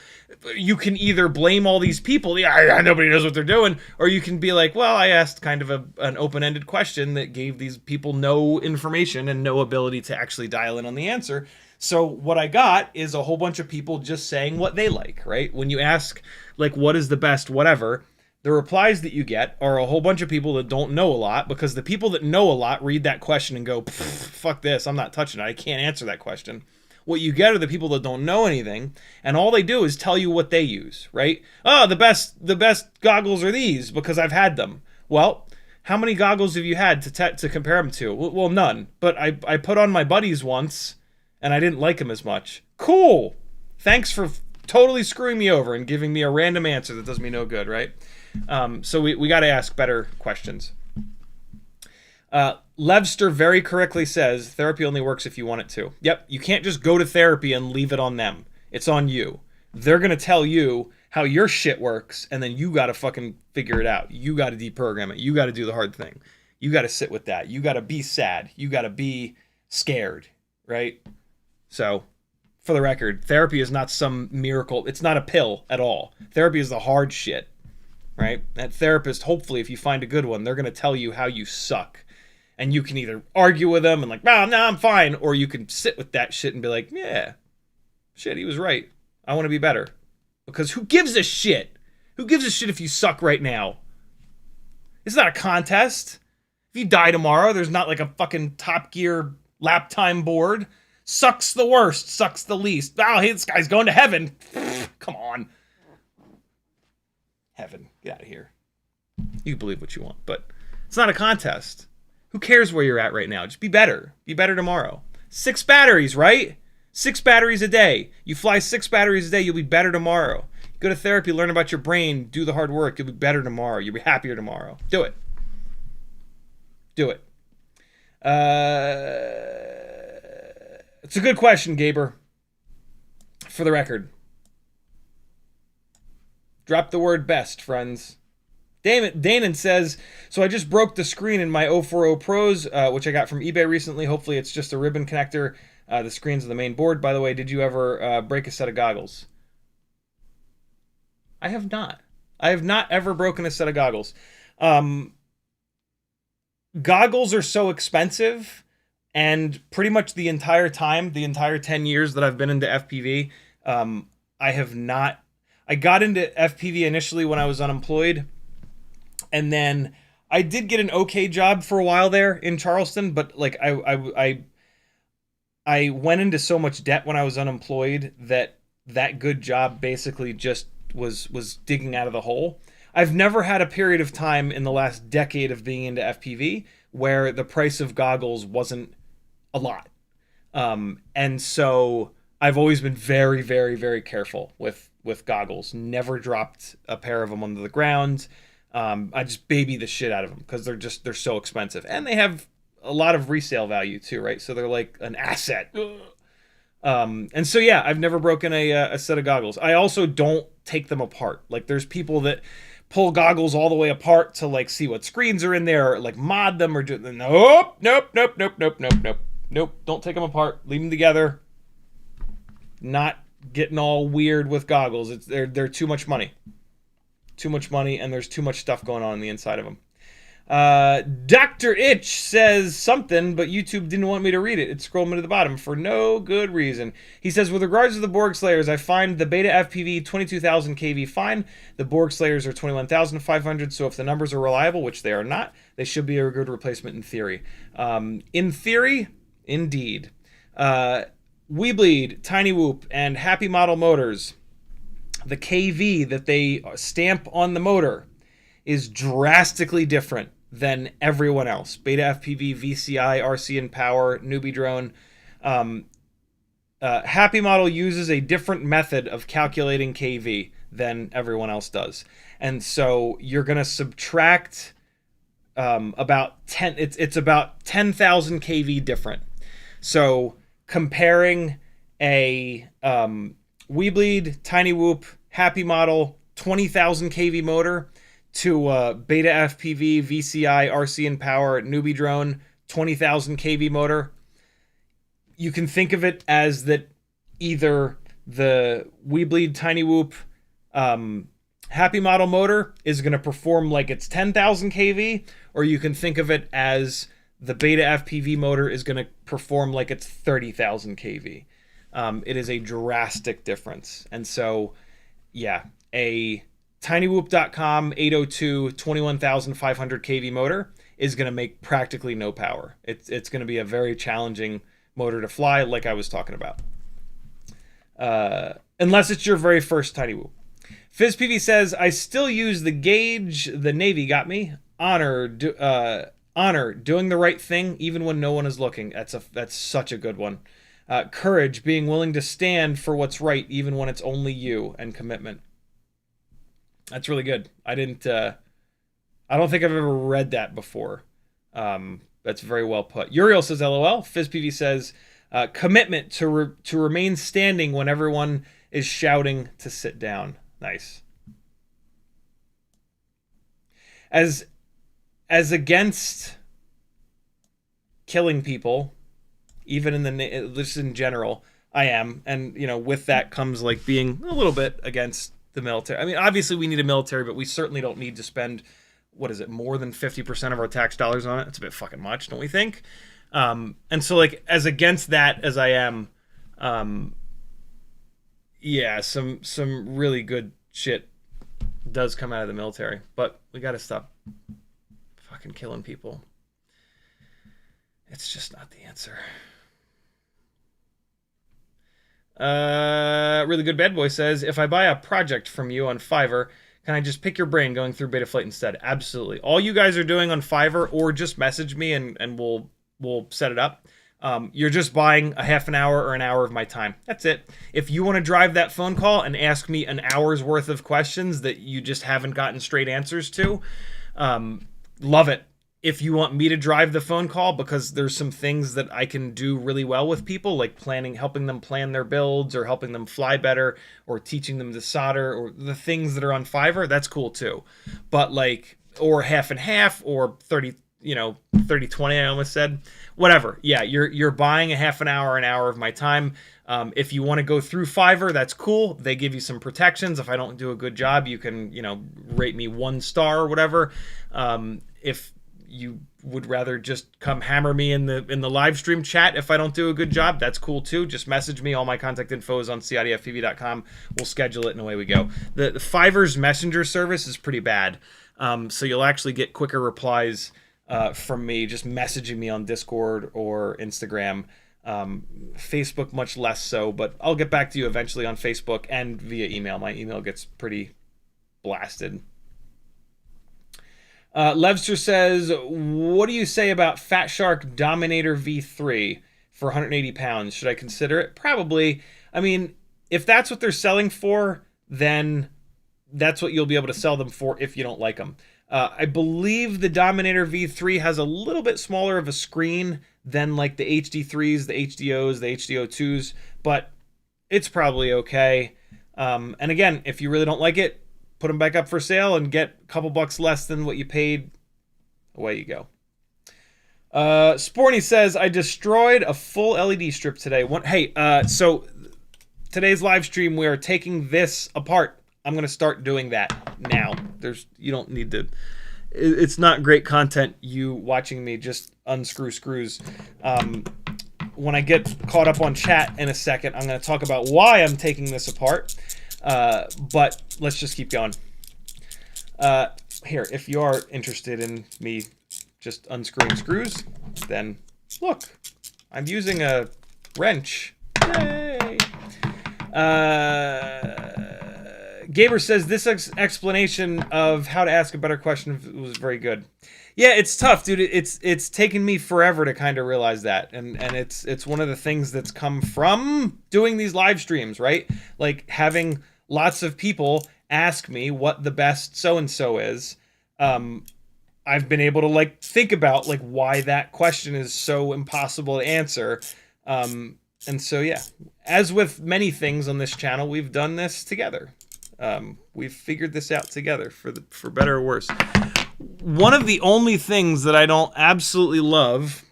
you can either blame all these people, yeah, nobody knows what they're doing, or you can be like, well, I asked kind of an open-ended question that gave these people no information and no ability to actually dial in on the answer. So what I got is a whole bunch of people just saying what they like, right? When you ask, like, what is the best whatever, The replies that you get are a whole bunch of people that don't know a lot, because the people that know a lot read that question and go, fuck this, I'm not touching it, I can't answer that question. What you get are the people that don't know anything, and all they do is tell you what they use, right? Oh, the best goggles are these because I've had them. Well, how many goggles have you had to compare them to? Well, none. But I put on my buddies once, and I didn't like them as much. Cool. Thanks for totally screwing me over and giving me a random answer that does me no good, right? So we got to ask better questions. Levster very correctly says therapy only works if you want it to. Yep, you can't just go to therapy and leave it on them. It's on you. They're going to tell you how your shit works, and then you got to fucking figure it out. You got to deprogram it. You got to do the hard thing. You got to sit with that. You got to be sad. You got to be scared, right? So, for the record, therapy is not some miracle. It's not a pill at all. Therapy is the hard shit, right? That therapist, hopefully, if you find a good one, they're going to tell you how you suck. And you can either argue with them and like, no, I'm fine. Or you can sit with that shit and be like, yeah, shit, he was right. I want to be better. Because who gives a shit? Who gives a shit if you suck right now? It's not a contest. If you die tomorrow, there's not like a fucking Top Gear lap time board. Sucks the worst, sucks the least. Oh, hey, this guy's going to heaven. Come on. Heaven, get out of here. You can believe what you want, but it's not a contest. Who cares where you're at right now? Just be better. Be better tomorrow. 6 batteries, right? 6 batteries a day. You fly 6 batteries a day, you'll be better tomorrow. You go to therapy, learn about your brain, do the hard work, you'll be better tomorrow. You'll be happier tomorrow. Do it. Do it. It's a good question, Gaber. For the record. Drop the word best, friends. Danon says, so I just broke the screen in my 040 Pros, which I got from eBay recently. Hopefully it's just a ribbon connector. The screen's on the main board. By the way, did you ever break a set of goggles? I have not. I have not ever broken a set of goggles. Goggles are so expensive, and pretty much the entire time, the entire 10 years that I've been into FPV, I have not... I got into FPV initially when I was unemployed, and then I did get an okay job for a while there in Charleston, but like I went into so much debt when I was unemployed that good job basically just was digging out of the hole. I've never had a period of time in the last decade of being into FPV where the price of goggles wasn't a lot. And so I've always been very, very, very careful with goggles. Never dropped a pair of them onto the ground. I just baby the shit out of them because they're so expensive, and they have a lot of resale value too, right? So they're like an asset. And so yeah, I've never broken a set of goggles. I also don't take them apart. Like there's people that pull goggles all the way apart to like see what screens are in there, or like mod them, or do nope. Don't take them apart. Leave them together. Not getting all weird with goggles. They're too much money. Too much money, and there's too much stuff going on the inside of them. Dr. Itch says something, but YouTube didn't want me to read it. It scrolled me to the bottom for no good reason. He says, with regards to the Borg Slayers, I find the Beta FPV 22,000 kV fine. The Borg Slayers are 21,500, so if the numbers are reliable, which they are not, they should be a good replacement in theory. In theory, indeed. Weebleed, Tiny Whoop, and Happy Model Motors, the KV that they stamp on the motor is drastically different than everyone else. Beta FPV, VCI, RC and Power, Newbie Drone. Happy Model uses a different method of calculating KV than everyone else does. And so you're going to subtract about 10, it's about 10,000 KV different. So comparing a Weebleed, Tiny Whoop, Happy Model, 20,000 kV motor to Beta FPV, VCI, RC and Power, Newbie Drone, 20,000 kV motor, you can think of it as that either the Weebleed, Tiny Whoop, Happy Model motor is going to perform like it's 10,000 kV, or you can think of it as the Beta FPV motor is going to perform like it's 30,000 kV. It is a drastic difference. And so, yeah, a TinyWhoop.com 802 21,500 kV motor is going to make practically no power. It's going to be a very challenging motor to fly, like I was talking about. Unless it's your very first Tiny Whoop. FizzPV says, I still use the gauge the Navy got me. Honor, doing the right thing even when no one is looking. That's such a good one. Courage, being willing to stand for what's right even when it's only you, and commitment. That's really good. I don't think I've ever read that before. That's very well put. Uriel says, LOL. FizzPV says, commitment to remain standing when everyone is shouting to sit down. Nice. As against killing people, even just in general, I am. And, with that comes like being a little bit against the military. I mean, obviously we need a military, but we certainly don't need to spend, more than 50% of our tax dollars on it. It's a bit fucking much, don't we think? And so like, as against that as I am, yeah, some really good shit does come out of the military, but we got to stop fucking killing people. It's just not the answer. Really good bad boy says, if I buy a project from you on Fiverr, can I just pick your brain going through Betaflight instead? Absolutely. All you guys are doing on Fiverr, or just message me and we'll set it up. You're just buying a half an hour or an hour of my time. That's it. If you want to drive that phone call and ask me an hour's worth of questions that you just haven't gotten straight answers to, love it. If you want me to drive the phone call because there's some things that I can do really well with people, like helping them plan their builds, or helping them fly better, or teaching them to solder, or the things that are on Fiverr, that's cool too. But or half and half, or 30-20, I almost said. Whatever. Yeah, you're buying a half an hour of my time. If you want to go through Fiverr, that's cool. They give you some protections. If I don't do a good job, you can, rate me 1 star or whatever. If you would rather just come hammer me in the live stream chat if I don't do a good job, that's cool too. Just message me. All my contact info is on CiottiFPV.com. We'll schedule it and away we go. The Fiverr's messenger service is pretty bad. So you'll actually get quicker replies from me just messaging me on Discord or Instagram. Facebook much less so, but I'll get back to you eventually on Facebook and via email. My email gets pretty blasted. Levster says, what do you say about Fat Shark Dominator V3 for 180 pounds? Should I consider it? Probably. I mean, if that's what they're selling for, then that's what you'll be able to sell them for if you don't like them. I believe the Dominator V3 has a little bit smaller of a screen than like the HD3s, the HDOs, the HDO2s, but it's probably okay. And again, if you really don't like it, put them back up for sale and get a couple bucks less than what you paid. Away you go. Sporny says, I destroyed a full LED strip today. So today's live stream, we are taking this apart. I'm going to start doing that now. You don't need to, it's not great content, you watching me just unscrew screws. When I get caught up on chat in a second, I'm going to talk about why I'm taking this apart. But let's just keep going. Here, if you are interested in me just unscrewing screws, then look, I'm using a wrench. Yay! Gaber says, this explanation of how to ask a better question was very good. Yeah, it's tough, dude. It's taken me forever to kind of realize that. And it's one of the things that's come from doing these live streams, right? Like having lots of people ask me what the best so-and-so is. I've been able to think about why that question is so impossible to answer. And so, yeah, as with many things on this channel, we've done this together. We've figured this out together for better or worse. One of the only things that I don't absolutely love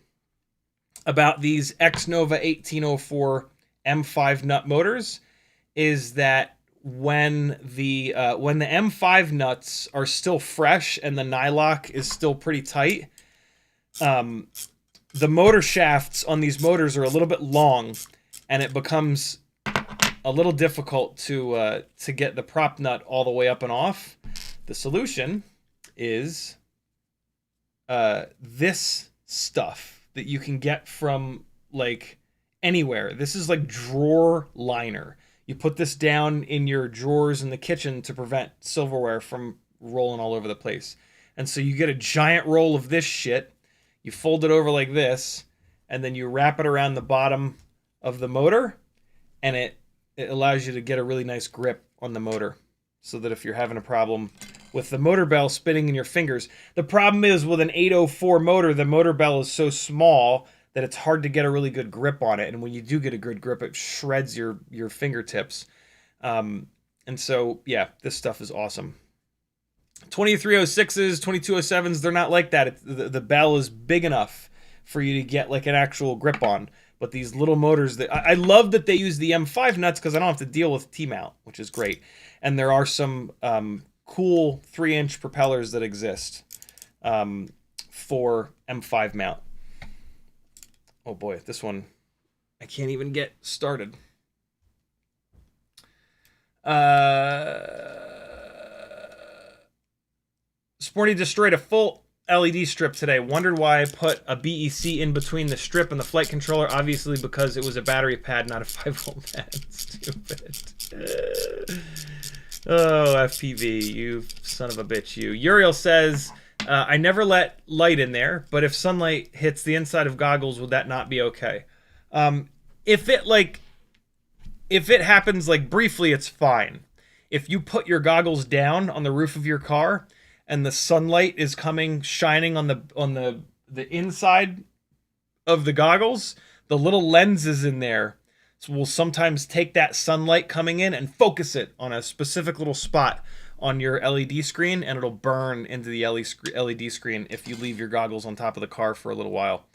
about these Xnova 1804 M5 nut motors is that when the M5 nuts are still fresh and the nylock is still pretty tight, the motor shafts on these motors are a little bit long, and it becomes a little difficult to get the prop nut all the way up and off, the solution is this stuff that you can get from like anywhere. This is like drawer liner. You put this down in your drawers in the kitchen to prevent silverware from rolling all over the place. And so you get a giant roll of this shit, you fold it over like this, and then you wrap it around the bottom of the motor, and it allows you to get a really nice grip on the motor, so that if you're having a problem with the motor bell spinning in your fingers. The problem is with an 804 motor, the motor bell is so small that it's hard to get a really good grip on it. And when you do get a good grip, it shreds your fingertips. And so, yeah, this stuff is awesome. 2306s, 2207s, they're not like that. The bell is big enough for you to get like an actual grip on. But these little motors, I love that they use the M5 nuts because I don't have to deal with T-mount, which is great. And there are some cool 3-inch propellers that exist for M5 mount. Oh boy, this one, I can't even get started. Sporty destroyed a full LED strip today. Wondered why I put a BEC in between the strip and the flight controller. Obviously because it was a battery pad, not a 5-volt pad. Stupid. Oh, FPV, you son of a bitch, you. Uriel says, I never let light in there, but if sunlight hits the inside of goggles, would that not be okay? If it happens like briefly, it's fine. If you put your goggles down on the roof of your car and the sunlight is shining on the inside of the goggles, the little lenses in there will sometimes take that sunlight coming in and focus it on a specific little spot on your LED screen, and it'll burn into the LED screen if you leave your goggles on top of the car for a little while.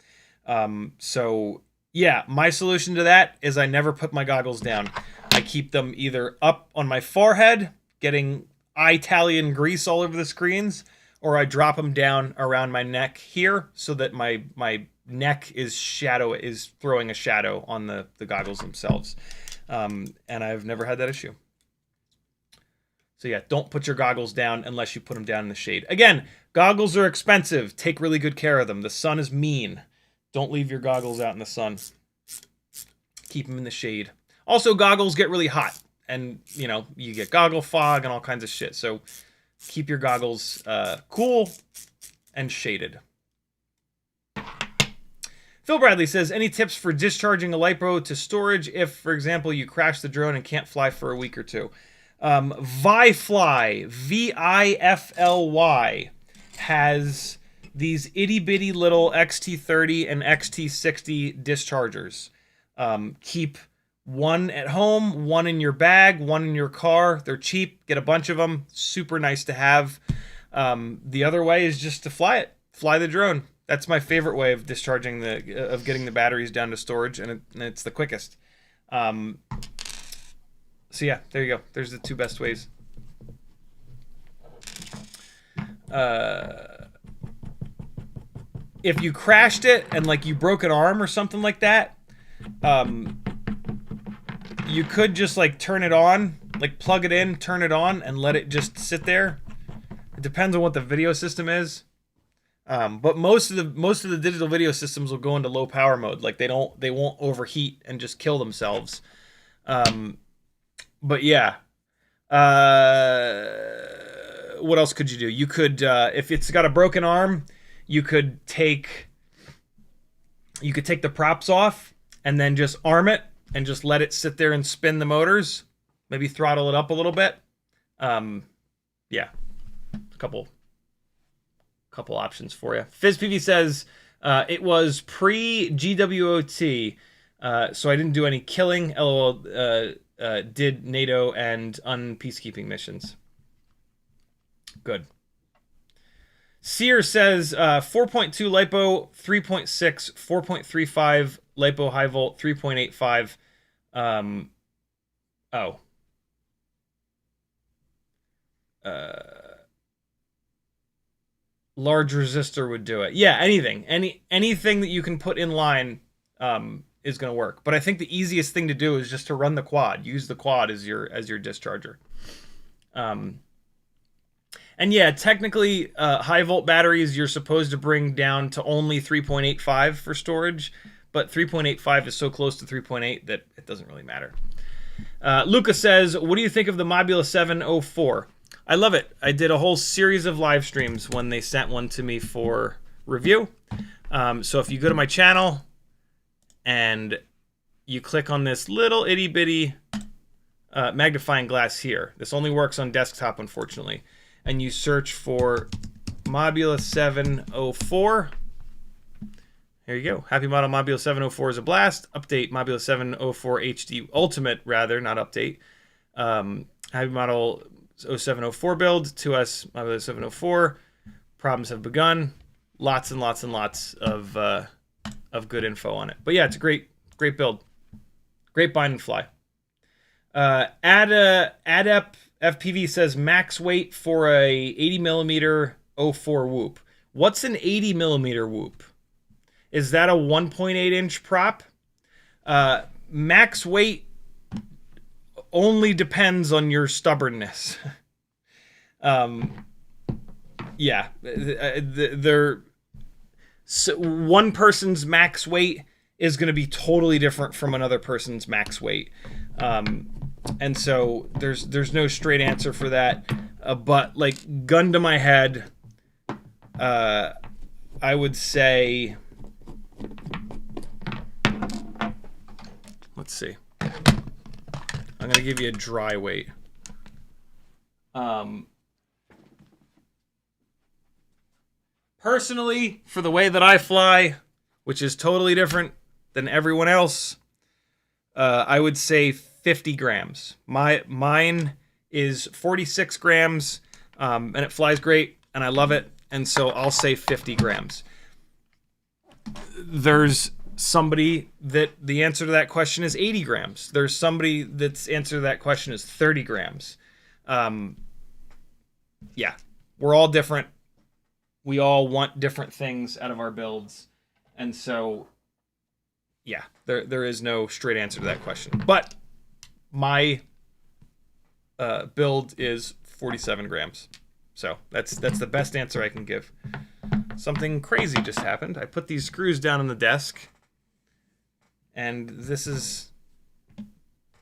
So yeah, my solution to that is I never put my goggles down. I keep them either up on my forehead, getting Italian grease all over the screens, or I drop them down around my neck here so that my neck is throwing a shadow on the goggles themselves. And I've never had that issue. So yeah, don't put your goggles down unless you put them down in the shade. Again, goggles are expensive. Take really good care of them. The sun is mean. Don't leave your goggles out in the sun. Keep them in the shade. Also, goggles get really hot. And, you know, you get goggle fog and all kinds of shit. So keep your goggles cool and shaded. Phil Bradley says, any tips for discharging a LiPo to storage if, for example, you crash the drone and can't fly for a week or two? ViFly, ViFly, has these itty-bitty little XT30 and XT60 dischargers. Keep one at home, one in your bag, one in your car. They're cheap. Get a bunch of them. Super nice to have. The other way is just to fly it. Fly the drone. That's my favorite way of discharging of getting the batteries down to storage, and it's the quickest. So yeah, there you go. There's the two best ways. If you crashed it and like you broke an arm or something like that, you could just like turn it on, like plug it in, turn it on, and let it just sit there. It depends on what the video system is. But most of the digital video systems will go into low power mode. Like they won't overheat and just kill themselves. But yeah, what else could you do? You could, if it's got a broken arm, you could take the props off and then just arm it and just let it sit there and spin the motors. Maybe throttle it up a little bit. Yeah, a couple options for you. FizzPV says it was pre-GWOT, so I didn't do any killing. LOL. Did NATO and unpeacekeeping missions. Good. Sear says 4.2 LiPo, 3.6, 4.35 LiPo high volt, 3.85. Large resistor would do it. Yeah, anything that you can put in line is going to work. But I think the easiest thing to do is just to run the quad. Use the quad as your discharger. And yeah, technically, high volt batteries you're supposed to bring down to only 3.85 for storage, but 3.85 is so close to 3.8 that it doesn't really matter. Luca says, what do you think of the Mobula 704? I love it. I did a whole series of live streams when they sent one to me for review. So if you go to my channel and you click on this little itty bitty magnifying glass here, this only works on desktop, unfortunately, and you search for Mobula 704. Here you go. Happy model Mobula 704 is a blast. Update Mobula 704 HD Ultimate, rather, not update. Happy model 0704 build to us, Mobula 704. Problems have begun. Lots and lots and lots of good info on it. But yeah, it's a great build. Great bind and fly. Adep FPV says max weight for a 80 millimeter 04 whoop. What's an 80 millimeter whoop? Is that a 1.8 inch prop? Max weight only depends on your stubbornness. Yeah, so one person's max weight is going to be totally different from another person's max weight. And so there's no straight answer for that. But like gun to my head, I would say, let's see. I'm going to give you a dry weight. Personally, for the way that I fly, which is totally different than everyone else, I would say 50 grams. Mine is 46 grams, and it flies great, and I love it, and so I'll say 50 grams. There's somebody that the answer to that question is 80 grams. There's somebody that's answer to that question is 30 grams. Yeah, we're all different. We all want different things out of our builds. And so, yeah, there is no straight answer to that question. But my build is 47 grams. So that's the best answer I can give. Something crazy just happened. I put these screws down on the desk, and this is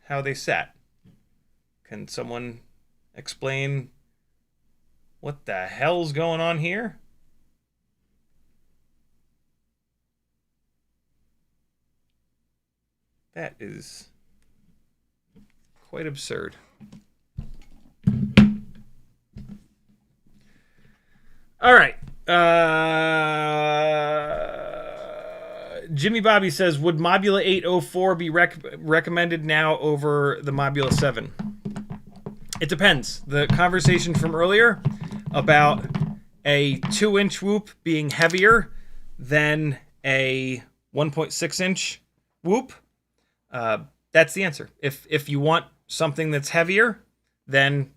how they sat. Can someone explain what the hell's going on here? That is quite absurd. All right. Jimmy Bobby says, would Mobula 804 be recommended now over the Mobula 7? It depends. The conversation from earlier about a 2-inch whoop being heavier than a 1.6-inch whoop, that's the answer. If you want something that's heavier, then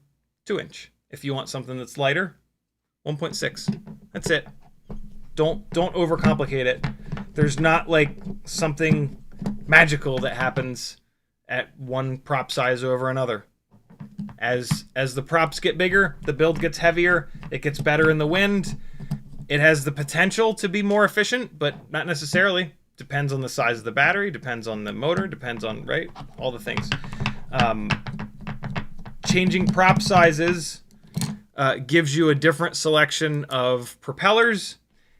2-inch. If you want something that's lighter, 1.6. That's it. Don't overcomplicate it. There's not like something magical that happens at one prop size over another. As the props get bigger, the build gets heavier, it gets better in the wind. It has the potential to be more efficient, but not necessarily. Depends on the size of the battery, depends on the motor, depends on, right? All the things. Changing prop sizes gives you a different selection of propellers.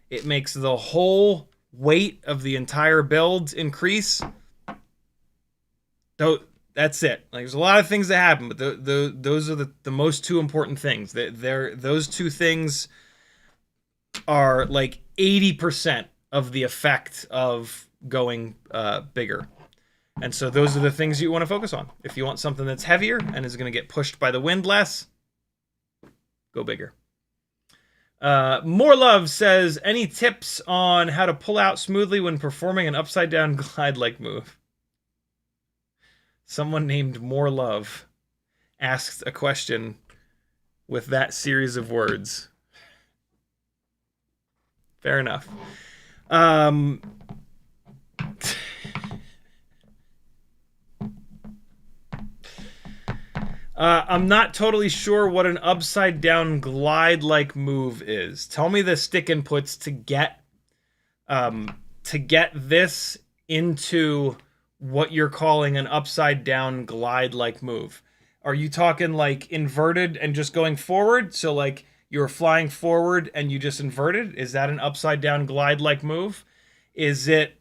It makes the whole weight of the entire build increase. Though that's it. Like, there's a lot of things that happen, but those are the most two important things. Those two things are like 80% of the effect of going bigger. And so those are the things you want to focus on. If you want something that's heavier and is going to get pushed by the wind less, go bigger. More Love says, any tips on how to pull out smoothly when performing an upside down glide-like move? Someone named More Love asked a question with that series of words. Fair enough. I'm not totally sure what an upside down glide-like move is. Tell me the stick inputs to get this into what you're calling an upside down glide-like move. Are you talking like inverted and just going forward? So like you're flying forward and you just inverted? Is that an upside down glide-like move? Is it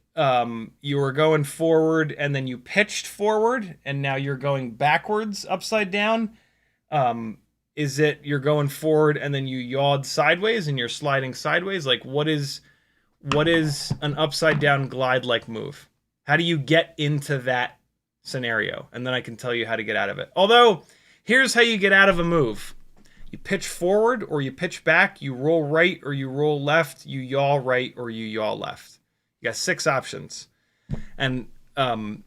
you were going forward and then you pitched forward and now you're going backwards upside down? Is it you're going forward and then you yawed sideways and you're sliding sideways? Like what is an upside down glide like move? How do you get into that scenario? And then I can tell you how to get out of it. Although, here's how you get out of a move. You pitch forward or you pitch back, you roll right or you roll left, you yaw right or you yaw left. You got 6 options. And when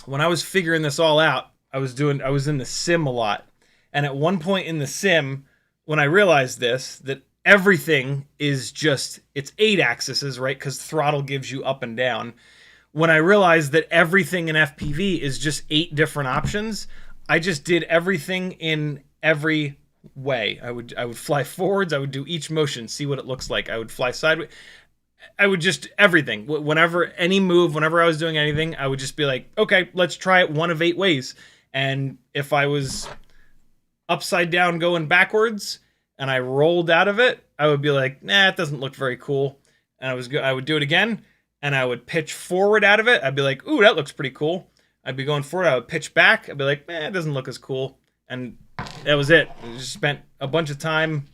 I was figuring this all out, I was in the sim a lot. And at one point in the sim, when I realized that everything is just, it's 8 axes, right? Because throttle gives you up and down. When I realized that everything in FPV is just 8 different options, I just did everything in every way. I would fly forwards. I would do each motion, see what it looks like. I would fly sideways. I would just, everything. Whenever I was doing anything, I would just be like, okay, let's try it one of 8 ways. And if I was upside down going backwards and I rolled out of it, I would be like, nah, it doesn't look very cool. And I would do it again, and I would pitch forward out of it. I'd be like, ooh, that looks pretty cool. I'd be going forward. I would pitch back. I'd be like, it doesn't look as cool. And that was it. I just spent a bunch of time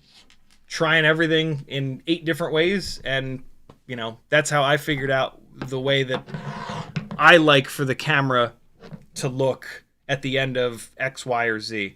trying everything in 8 different ways. And, you know, that's how I figured out the way that I like for the camera to look at the end of X, Y, or Z.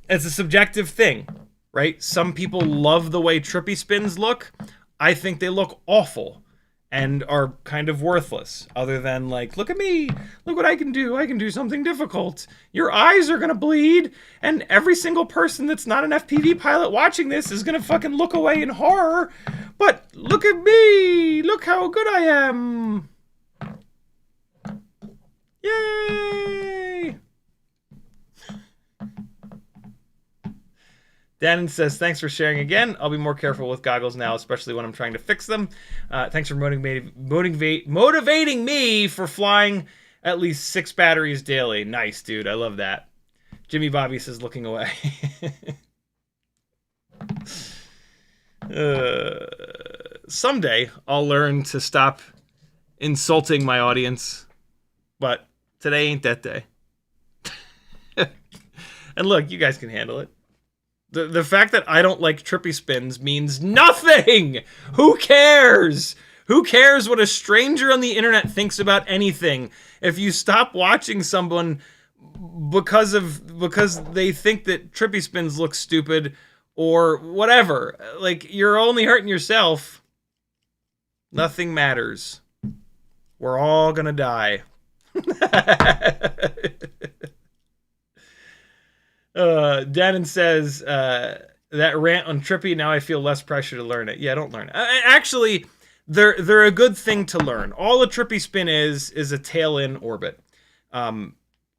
It's a subjective thing, right? Some people love the way trippy spins look. I think they look awful and are kind of worthless, other than like, look at me, look what I can do. I can do something difficult. Your eyes are gonna bleed, and every single person that's not an FPV pilot watching this is gonna fucking look away in horror. But look at me, look how good I am. Yay! Dan says, thanks for sharing again. I'll be more careful with goggles now, especially when I'm trying to fix them. Thanks for motivating me for flying at least 6 batteries daily. Nice, dude. I love that. Jimmy Bobby says, looking away. Someday, I'll learn to stop insulting my audience. But today ain't that day. And look, you guys can handle it. The fact that I don't like trippy spins means nothing! Who cares? Who cares what a stranger on the internet thinks about anything? If you stop watching someone because they think that trippy spins look stupid or whatever, like, you're only hurting yourself. Nothing matters. We're all gonna die. Dannon says, that rant on trippy, now I feel less pressure to learn it. Yeah, don't learn it. Actually, they're a good thing to learn. All a trippy spin is a tail-in orbit.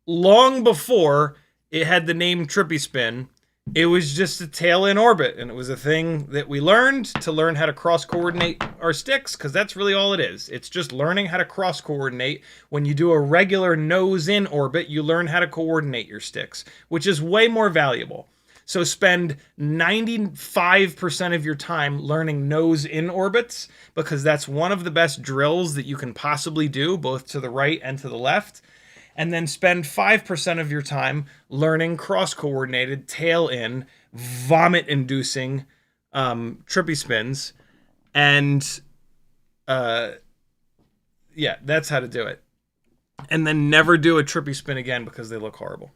Long before it had the name trippy spin, it was just a tail-in orbit, and it was a thing that we learned to learn how to cross-coordinate our sticks, because that's really all it is. It's just learning how to cross-coordinate. When you do a regular nose-in orbit, you learn how to coordinate your sticks, which is way more valuable. So spend 95% of your time learning nose-in orbits, because that's one of the best drills that you can possibly do, both to the right and to the left. And then spend 5% of your time learning cross-coordinated, tail-in, vomit-inducing trippy spins. And, yeah, that's how to do it. And then never do a trippy spin again because they look horrible.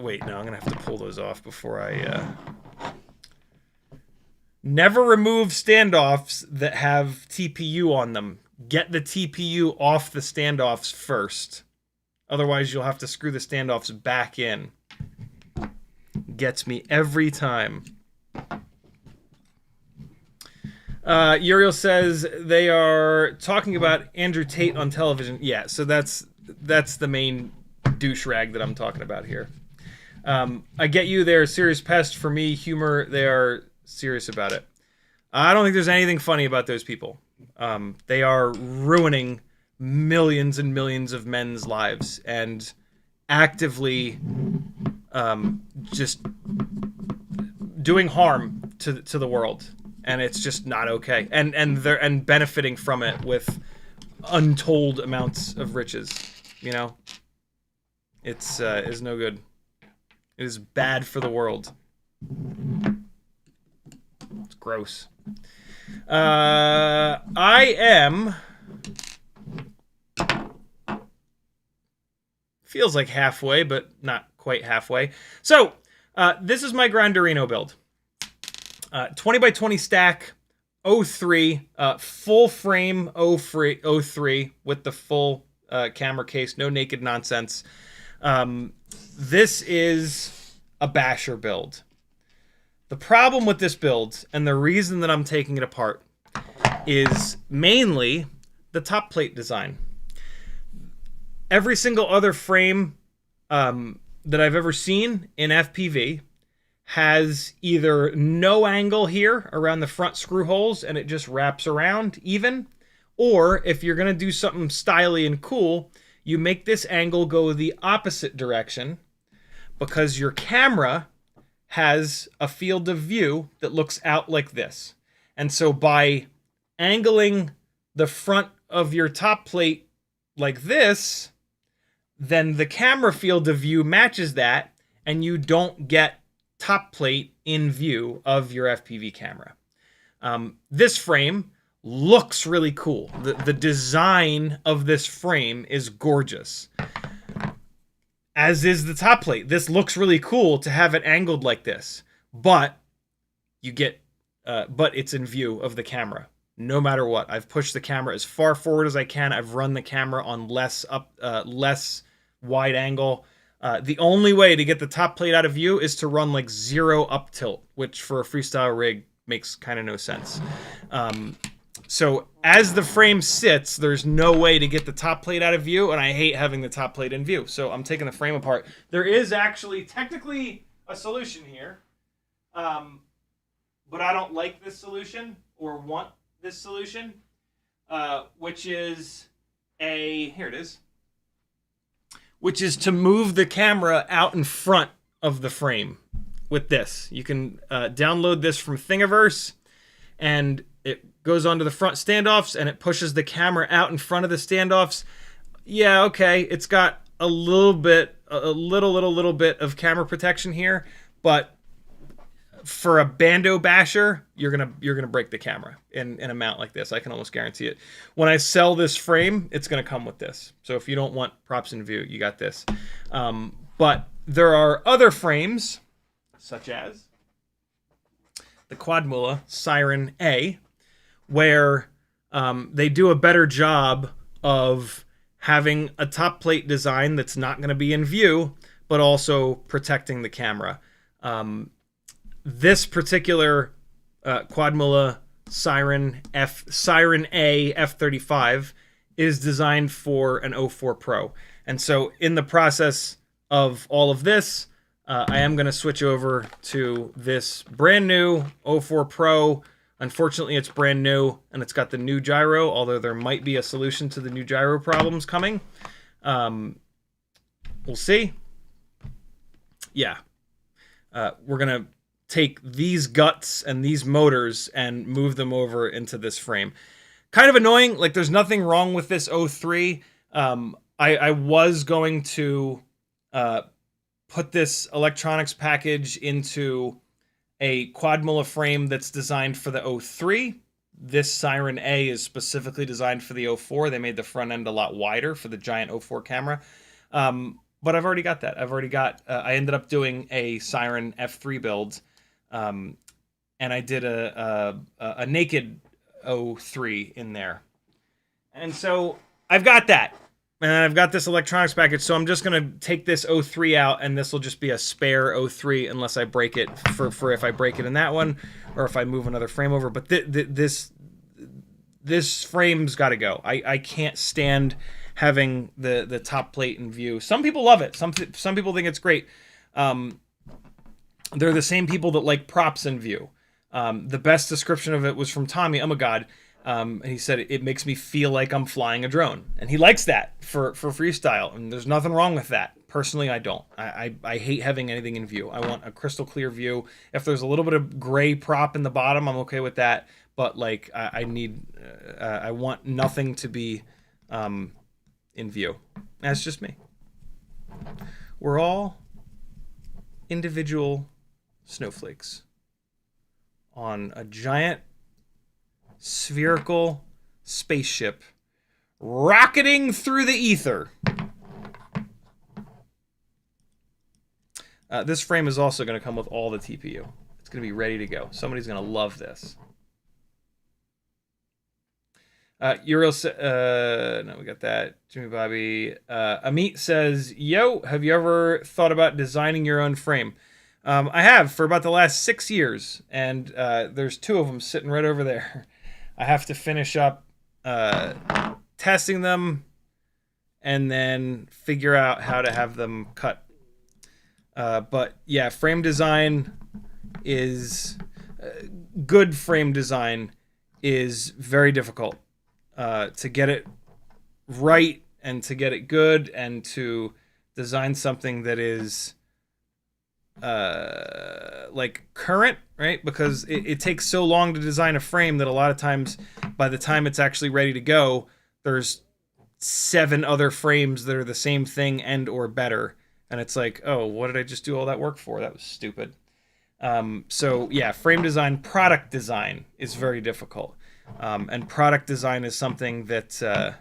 Wait, no, I'm going to have to pull those off before I... Never remove standoffs that have TPU on them. Get the TPU off the standoffs first. Otherwise, you'll have to screw the standoffs back in. Gets me every time. Uriel says they are talking about Andrew Tate on television. Yeah, so that's the main douche rag that I'm talking about here. I get you. They're a serious pest. For me, humor, they are serious about it. I don't think there's anything funny about those people. They are ruining millions and millions of men's lives and actively just doing harm to the world, and it's just not okay. And they're benefiting from it with untold amounts of riches. You know, it's no good. It is bad for the world. It's gross. I am. Feels like halfway, but not quite halfway. So, this is my Grinderino build. 20 by 20 stack, 03, full frame 03 with the full camera case, no naked nonsense. This is a basher build. The problem with this build, and the reason that I'm taking it apart, is mainly the top plate design. Every single other frame that I've ever seen in FPV has either no angle here around the front screw holes and it just wraps around even, or if you're going to do something stylish and cool, you make this angle go the opposite direction because your camera has a field of view that looks out like this. And so by angling the front of your top plate like this, then the camera field of view matches that, and you don't get top plate in view of your FPV camera. This frame looks really cool. The design of this frame is gorgeous, as is the top plate. This looks really cool to have it angled like this, but you get, but it's in view of the camera. No matter what, I've pushed the camera as far forward as I can. I've run the camera on less wide angle. The only way to get the top plate out of view is to run like 0 up tilt, which for a freestyle rig makes kind of no sense. So as the frame sits, there's no way to get the top plate out of view, and I hate having the top plate in view. So I'm taking the frame apart. There is actually technically a solution here, but I don't like this solution or want this solution, which is here it is, which is to move the camera out in front of the frame with this. You can download this from Thingiverse, and it goes onto the front standoffs, and it pushes the camera out in front of the standoffs. Yeah, okay, it's got a little bit of camera protection here, but for a bando basher, you're gonna break the camera in a mount like this. I can almost guarantee it. When I sell this frame, it's gonna come with this. So if you don't want props in view, you got this. But there are other frames, such as the Quadmula Siren A, where they do a better job of having a top plate design that's not going to be in view, but also protecting the camera. This particular Quadmula Siren A F35 is designed for an 04 Pro. And so in the process of all of this, I am going to switch over to this brand new 04 Pro. Unfortunately, it's brand new, and it's got the new gyro, although there might be a solution to the new gyro problems coming. We'll see. Yeah. We're going to take these guts and these motors and move them over into this frame. Kind of annoying. Like, there's nothing wrong with this 03. I was going to put this electronics package into a Quadmula frame that's designed for the 03. This Siren A is specifically designed for the 04. They made the front end a lot wider for the giant 04 camera. But I've already got that. I ended up doing a Siren F3 build, and I did a naked 03 in there. And so I've got that. And I've got this electronics package, so I'm just going to take this 03 out, and this will just be a spare 03 unless I break it for if I break it in that one or if I move another frame over. But this this frame's got to go. I can't stand having the top plate in view. Some people love it. Some people think it's great. They're the same people that like props in view. The best description of it was from Tommy. Oh my God. And he said, it makes me feel like I'm flying a drone. And he likes that for freestyle. And there's nothing wrong with that. Personally, I don't. I hate having anything in view. I want a crystal clear view. If there's a little bit of gray prop in the bottom, I'm okay with that. But like, I want nothing to be in view. That's just me. We're all individual snowflakes on a giant spherical spaceship rocketing through the ether. This frame is also going to come with all the TPU. It's going to be ready to go. Somebody's going to love this. Uriel no, we got that. Jimmy Bobby. Amit says, yo, have you ever thought about designing your own frame? I have for about the last 6 years, and there's 2 of them sitting right over there. I have to finish up testing them and then figure out how to have them cut. But yeah, frame design is good. Frame design is very difficult to get it right and to get it good and to design something that is like current, right? Because it takes so long to design a frame that a lot of times by the time it's actually ready to go, there's 7 other frames that are the same thing and or better. And it's like, oh, what did I just do all that work for? That was stupid. So yeah, frame design, product design is very difficult. And product design is something that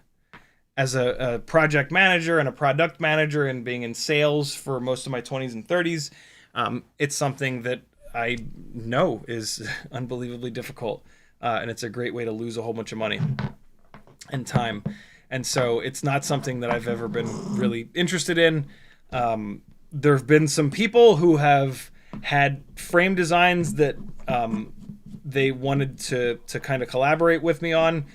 as a project manager and a product manager and being in sales for most of my 20s and 30s, it's something that I know is unbelievably difficult. And it's a great way to lose a whole bunch of money and time. And so it's not something that I've ever been really interested in. There have been some people who have had frame designs that they wanted to kind of collaborate with me on.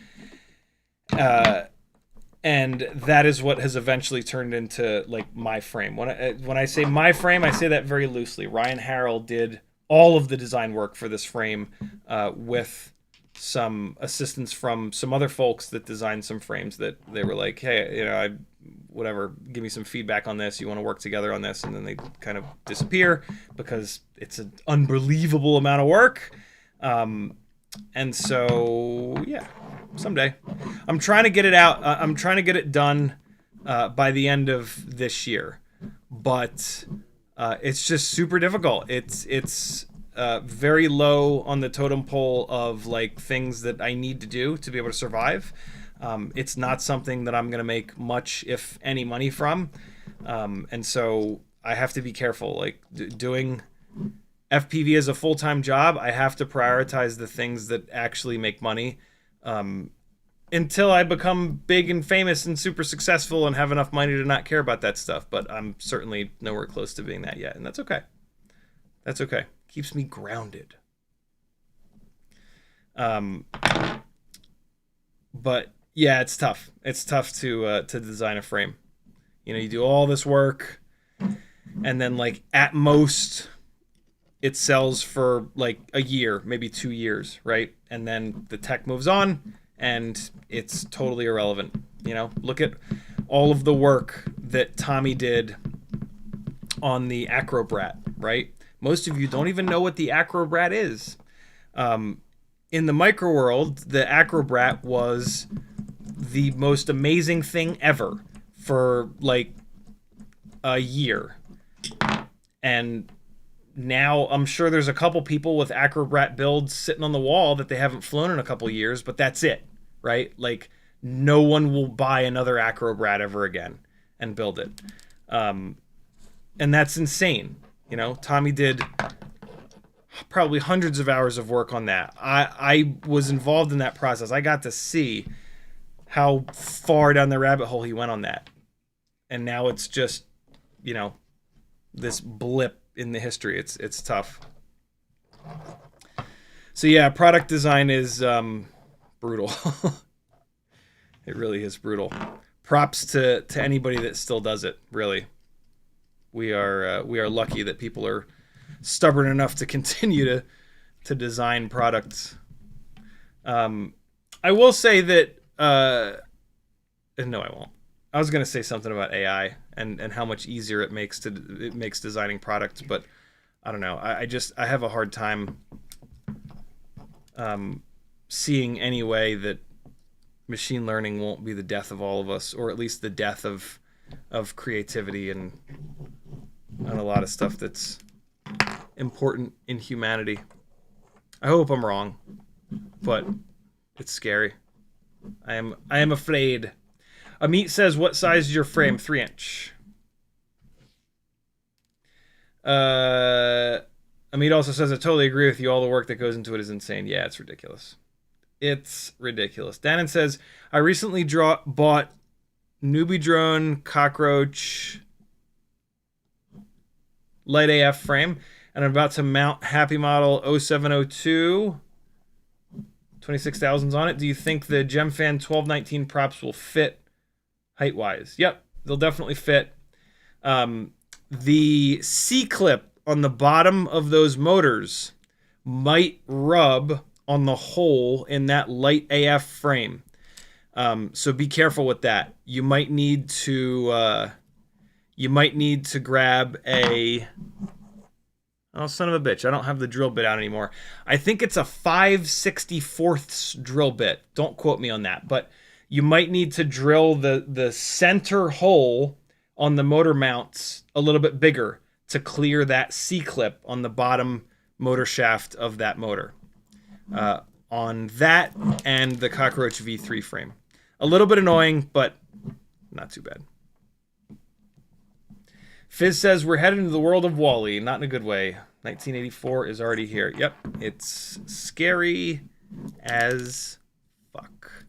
And that is what has eventually turned into like my frame. When I say my frame, I say that very loosely. Ryan Harrell did all of the design work for this frame with some assistance from some other folks that designed some frames that they were like, hey, whatever, give me some feedback on this. You want to work together on this? And then they kind of disappear because it's an unbelievable amount of work. And so, yeah, someday. I'm trying to get it out. I'm trying to get it done by the end of this year. But it's just super difficult. It's very low on the totem pole of like things that I need to do to be able to survive. It's not something that I'm going to make much, if any, money from. And so I have to be careful. Like doing FPV as a full-time job, I have to prioritize the things that actually make money until I become big and famous and super successful and have enough money to not care about that stuff. But I'm certainly nowhere close to being that yet. And that's okay. That's okay. Keeps me grounded. But yeah, it's tough. It's tough to design a frame. You do all this work, and then like at most, it sells for like a year, maybe 2 years, right? And then the tech moves on, and it's totally irrelevant. Look at all of the work that Tommy did on the Acrobrat, right? Most of you don't even know what the Acrobrat is. In the micro world, the Acrobrat was the most amazing thing ever for like a year. And now I'm sure there's a couple people with Acrobrat builds sitting on the wall that they haven't flown in a couple years, but that's it, right? Like no one will buy another Acrobrat ever again and build it. And that's insane. Tommy did probably hundreds of hours of work on that. I was involved in that process. I got to see how far down the rabbit hole he went on that. And now it's just, this blip in the history. It's tough. So yeah, product design is brutal. It really is brutal. Props to anybody that still does it. Really, we are lucky that people are stubborn enough to continue to design products. I will say that no, I won't. I was going to say something about AI and how much easier it makes designing products, but I don't know. I have a hard time seeing any way that machine learning won't be the death of all of us, or at least the death of creativity and a lot of stuff that's important in humanity. I hope I'm wrong, but it's scary. I am afraid. Amit says, what size is your frame? 3-inch. Amit also says, I totally agree with you. All the work that goes into it is insane. Yeah, it's ridiculous. It's ridiculous. Dannon says, I recently bought Newbie Drone Cockroach Light AF frame, and I'm about to mount Happy Model 0702. 26,000s on it. Do you think the GemFan 1219 props will fit height-wise? Yep, they'll definitely fit. The C-clip on the bottom of those motors might rub on the hole in that light AF frame. So be careful with that. You might need to grab a... Oh, son of a bitch. I don't have the drill bit out anymore. I think it's a 5/64 drill bit. Don't quote me on that. But you might need to drill the center hole on the motor mounts a little bit bigger to clear that C-clip on the bottom motor shaft of that motor. On that and the Cockroach V3 frame. A little bit annoying, but not too bad. Fizz says, we're headed into the world of Wall-E. Not in a good way. 1984 is already here. Yep, it's scary as fuck.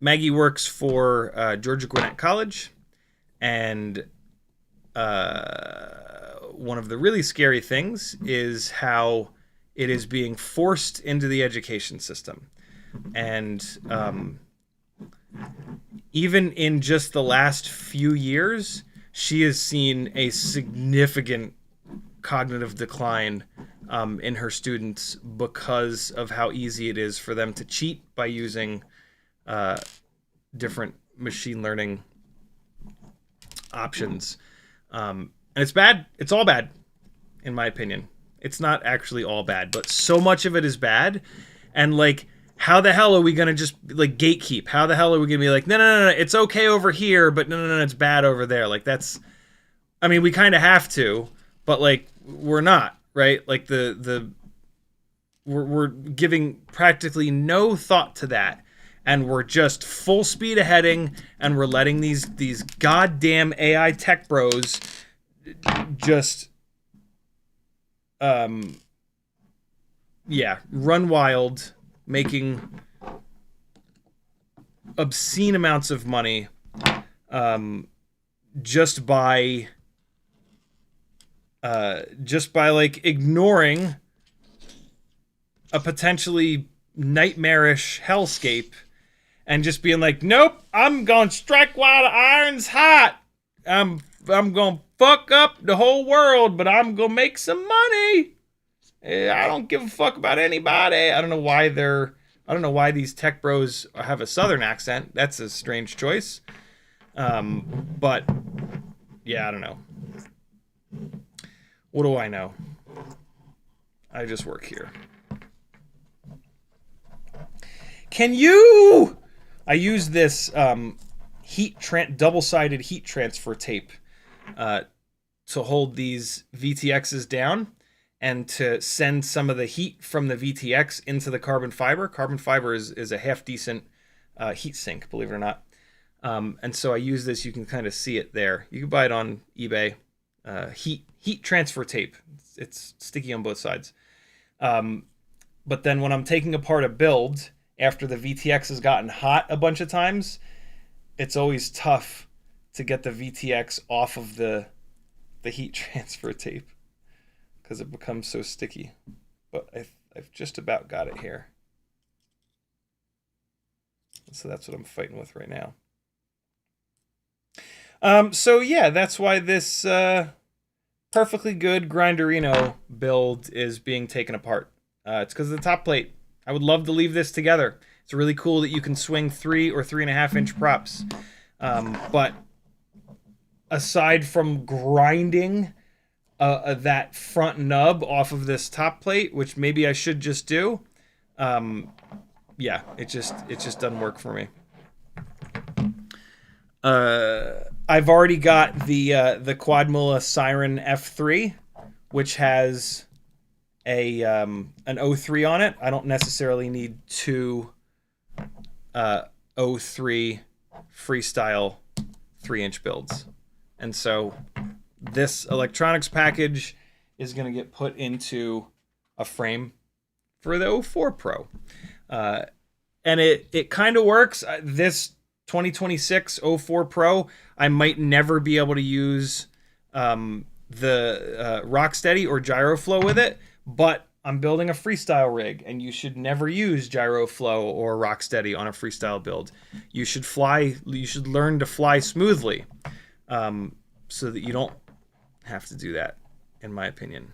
Maggie works for Georgia Gwinnett College, and one of the really scary things is how it is being forced into the education system. And even in just the last few years, she has seen a significant cognitive decline in her students because of how easy it is for them to cheat by using different machine learning options. And it's bad. It's all bad, in my opinion. It's not actually all bad, but so much of it is bad. And like, how the hell are we going to just like gatekeep? How the hell are we going to be like, no, it's okay over here, but no, it's bad over there. Like that's, I mean, we kind of have to, but like, we're not, right? Like we're giving practically no thought to that. And we're just full speed aheading, and we're letting these goddamn AI tech bros just, run wild, making obscene amounts of money, just by like ignoring a potentially nightmarish hellscape. And just being like, nope, I'm gonna strike while the iron's hot. I'm gonna fuck up the whole world, but I'm gonna make some money. I don't give a fuck about anybody. I don't know why these tech bros have a southern accent. That's a strange choice. But yeah, I don't know. What do I know? I just work here. Can you? I use this double-sided heat transfer tape to hold these VTXs down and to send some of the heat from the VTX into the carbon fiber. Carbon fiber is a half-decent heat sink, believe it or not. And so I use this. You can kind of see it there. You can buy it on eBay. Heat transfer tape. It's sticky on both sides. But then when I'm taking apart a build, after the VTX has gotten hot a bunch of times, it's always tough to get the VTX off of the heat transfer tape because it becomes so sticky. But I've just about got it here. So that's what I'm fighting with right now. So yeah, that's why this perfectly good Grinderino build is being taken apart. It's because of the top plate. I would love to leave this together. It's really cool that you can swing 3 or 3.5 inch props. But aside from grinding that front nub off of this top plate, which maybe I should just do, yeah, it just doesn't work for me. I've already got the Quadmula Siren F3, which has an 03 on it. I don't necessarily need 2 03 freestyle 3-inch builds. And so this electronics package is going to get put into a frame for the 04 Pro. And it kind of works. This 2026 04 Pro, I might never be able to use the Rocksteady or Gyroflow with it, but I'm building a freestyle rig, and you should never use Gyroflow or Rocksteady on a freestyle build. You should learn to fly smoothly, so that you don't have to do that, in my opinion.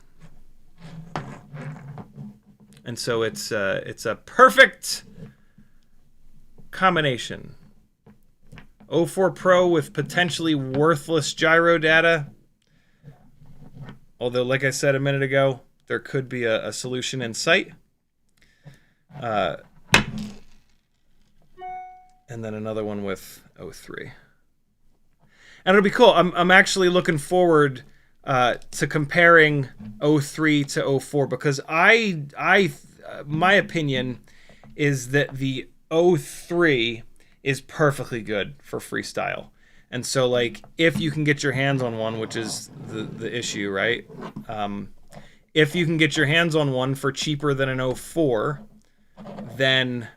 And so it's a perfect combination. 04 Pro with potentially worthless gyro data. Although, like I said a minute ago, there could be a solution in sight. And then another one with 03. And it'll be cool. I'm actually looking forward to comparing 03 to 04, because my opinion is that the 03 is perfectly good for freestyle. And so, like, if you can get your hands on one, which is the issue, right? If you can get your hands on one for cheaper than an 04, then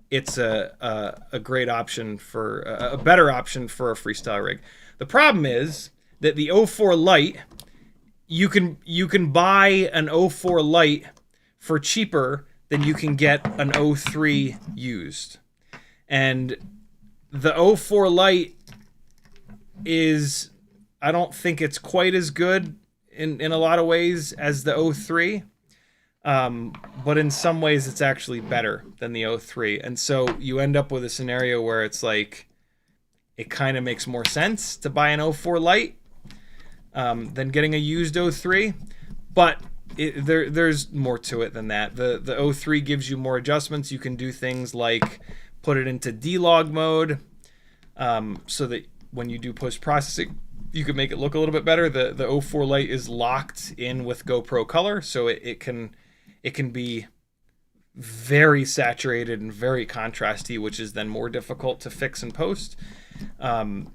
it's a great option for a better option for a freestyle rig. The problem is that the 04 Lite, you can buy an 04 Lite for cheaper than you can get an 03 used. And the 04 Lite is, I don't think it's quite as good in a lot of ways as the 03. But in some ways it's actually better than the 03. And so you end up with a scenario where it's like, it kind of makes more sense to buy an 04 Lite than getting a used 03. But there's more to it than that. The 03 gives you more adjustments. You can do things like put it into D-Log mode, so that when you do post-processing, you can make it look a little bit better. The 04 Lite is locked in with GoPro Color, so it can be very saturated and very contrasty, which is then more difficult to fix in post. But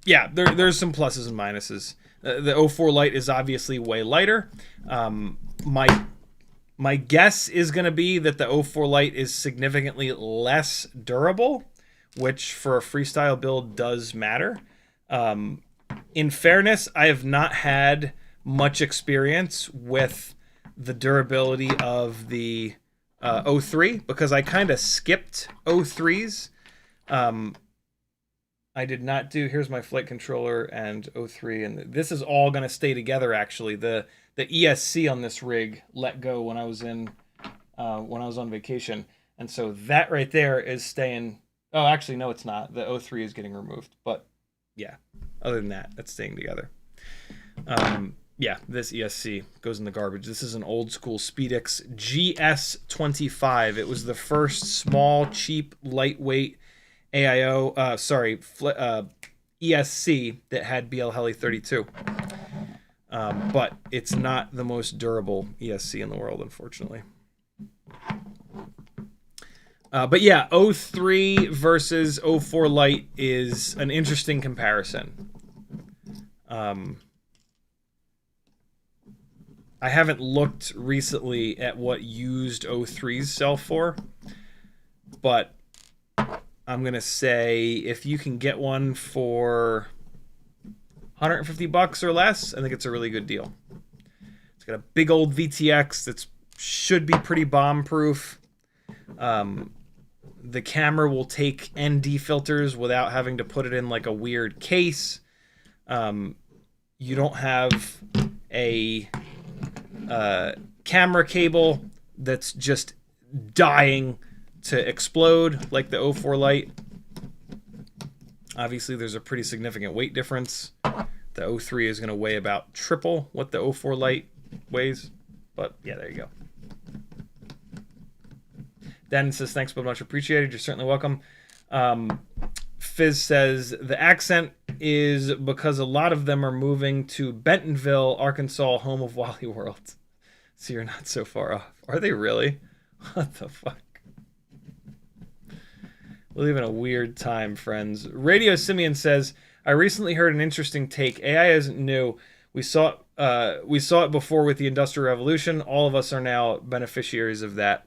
yeah, there's some pluses and minuses. The 04 Lite is obviously way lighter. My guess is going to be that the 04 Lite is significantly less durable, which for a freestyle build does matter. In fairness, I have not had much experience with the durability of the 03, because I kind of skipped 03s. I did not do, here's my flight controller and 03, and this is all going to stay together, actually. The ESC on this rig let go when I was on vacation, and so that right there is staying. Oh, actually, no, it's not. The 03 is getting removed, but yeah, other than that, that's staying together. Yeah, this ESC goes in the garbage. This is an old school Speedix GS25. It was the first small, cheap, lightweight AIO, ESC that had BL Heli 32. But it's not the most durable ESC in the world, unfortunately. But yeah, 03 versus 04 Lite is an interesting comparison. I haven't looked recently at what used 03s sell for, but I'm going to say if you can get one for $150 or less, I think it's a really good deal. It's got a big old VTX that should be pretty bomb-proof. The camera will take ND filters without having to put it in like a weird case. You don't have a camera cable that's just dying to explode like the 04 Lite. Obviously, there's a pretty significant weight difference. The 03 is going to weigh about triple what the 04 Lite weighs. But yeah, there you go. Dan says, thanks but much appreciated. You're certainly welcome. Fizz says, the accent is because a lot of them are moving to Bentonville, Arkansas, home of Wally World. So you're not so far off. Are they really? What the fuck? We live in a weird time, friends. Radio Simeon says, I recently heard an interesting take. AI isn't new. We saw it before with the Industrial Revolution. All of us are now beneficiaries of that.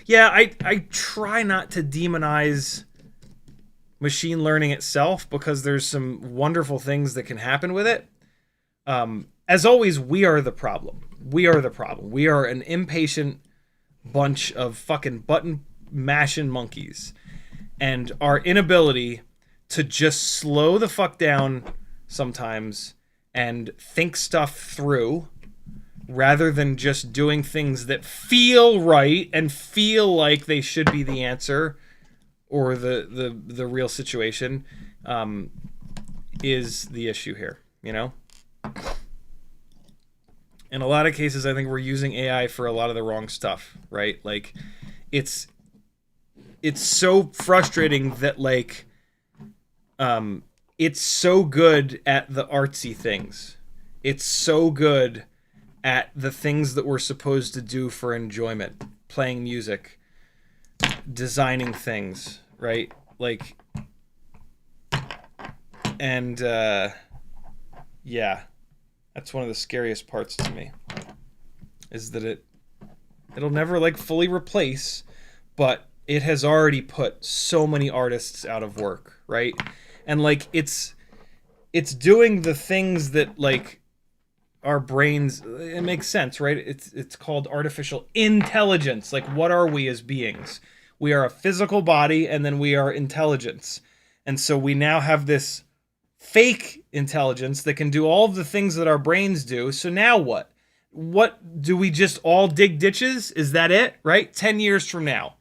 Yeah, I try not to demonize machine learning itself because there's some wonderful things that can happen with it. As always, we are the problem. We are the problem. We are an impatient bunch of fucking button mashing monkeys. And our inability to just slow the fuck down sometimes and think stuff through rather than just doing things that feel right and feel like they should be the answer or the real situation is the issue here, you know? In a lot of cases, I think we're using AI for a lot of the wrong stuff, right? Like, it's so frustrating that, like, it's so good at the artsy things. It's so good at the things that we're supposed to do for enjoyment. Playing music, designing things, right? Like, and, yeah. That's one of the scariest parts to me. Is that it'll never, like, fully replace, but it has already put so many artists out of work, right? And, like, it's doing the things that, like, our brains, it makes sense, right? It's called artificial intelligence. Like, what are we as beings? We are a physical body, and then we are intelligence. And so we now have this fake intelligence that can do all of the things that our brains do. So now what? What do we just all dig ditches? Is that it? Right? 10 years from now,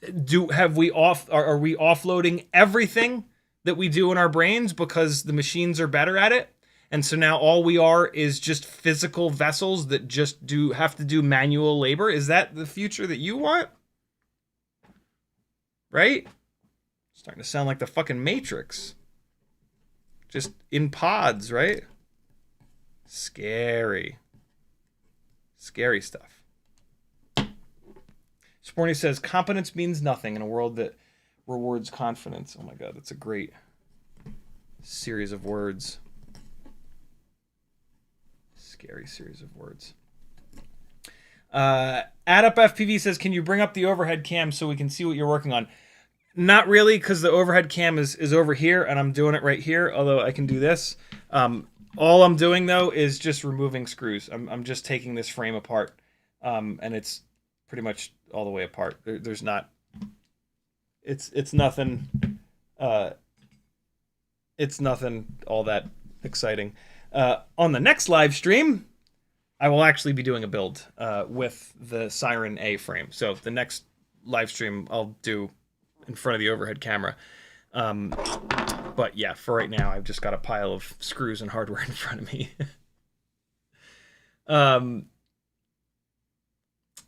are we offloading everything that we do in our brains because the machines are better at it? And so now all we are is just physical vessels that just have to do manual labor. Is that the future that you want? Right? Starting to sound like the fucking Matrix. Just in pods, right? Scary. Scary stuff. Sporny says, competence means nothing in a world that rewards confidence. Oh my god, that's a great series of words. Scary series of words. AddUpFPV says, can you bring up the overhead cam so we can see what you're working on? Not really, because the overhead cam is over here, and I'm doing it right here, although I can do this. All I'm doing, though, is just removing screws. I'm just taking this frame apart, and it's pretty much all the way apart. There's not... It's nothing... it's nothing all that exciting. On the next live stream, I will actually be doing a build with the Siren A frame. So the next live stream I'll do in front of the overhead camera. But yeah, for right now, I've just got a pile of screws and hardware in front of me.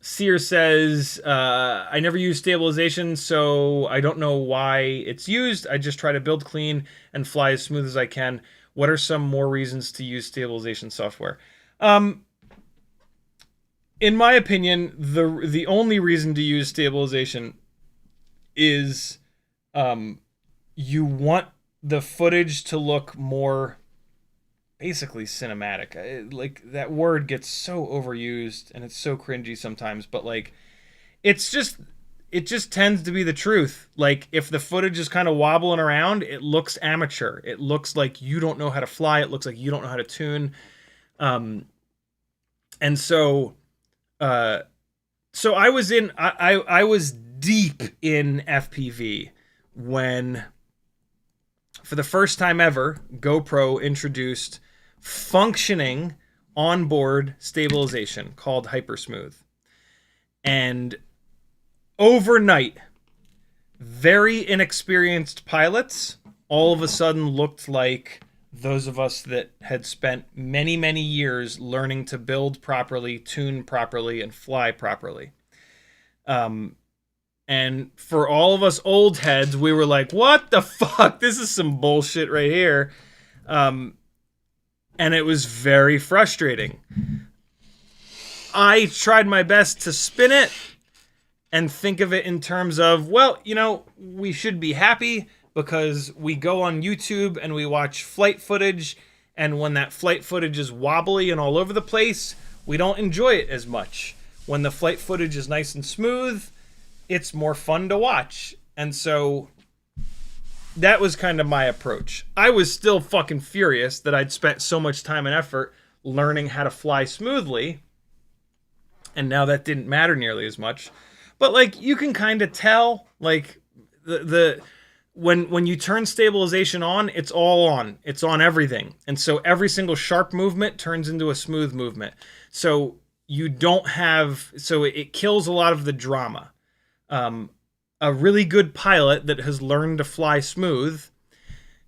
Sear says, I never use stabilization, so I don't know why it's used. I just try to build clean and fly as smooth as I can. What are some more reasons to use stabilization software? In my opinion, the only reason to use stabilization is you want the footage to look more basically cinematic. Like, that word gets so overused and it's so cringy sometimes, but like it just tends to be the truth. Like, if the footage is kind of wobbling around, it looks amateur. It looks like you don't know how to fly. It looks like you don't know how to tune. And so I was deep in FPV when, for the first time ever, GoPro introduced functioning onboard stabilization called Hypersmooth. And overnight, very inexperienced pilots all of a sudden looked like those of us that had spent many, many years learning to build properly, tune properly, and fly properly. And for all of us old heads, we were like, what the fuck? This is some bullshit right here. And it was very frustrating. I tried my best to spin it and think of it in terms of, well, you know, we should be happy because we go on YouTube and we watch flight footage, and when that flight footage is wobbly and all over the place, we don't enjoy it as much. When the flight footage is nice and smooth, it's more fun to watch. And so that was kind of my approach. I was still fucking furious that I'd spent so much time and effort learning how to fly smoothly, and now that didn't matter nearly as much. But like, you can kind of tell, like, when you turn stabilization on, it's all on. It's on everything. And so every single sharp movement turns into a smooth movement. So you don't have, so it kills a lot of the drama. A really good pilot that has learned to fly smooth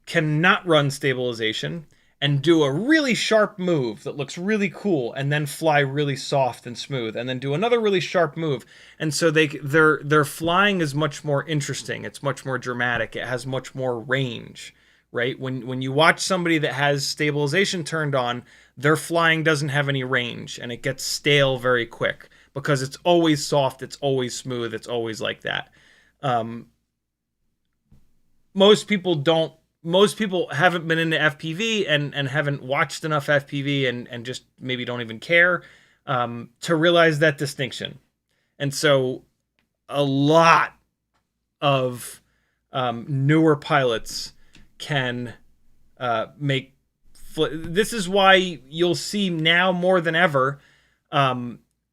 cannot run stabilization and do a really sharp move that looks really cool and then fly really soft and smooth and then do another really sharp move. And so their flying is much more interesting. It's much more dramatic. It has much more range, right? When you watch somebody that has stabilization turned on, their flying doesn't have any range and it gets stale very quick because it's always soft, it's always smooth, it's always like that. Most people haven't been into FPV and haven't watched enough FPV and just maybe don't even care to realize that distinction. And so a lot of newer pilots can make... This is why you'll see now more than ever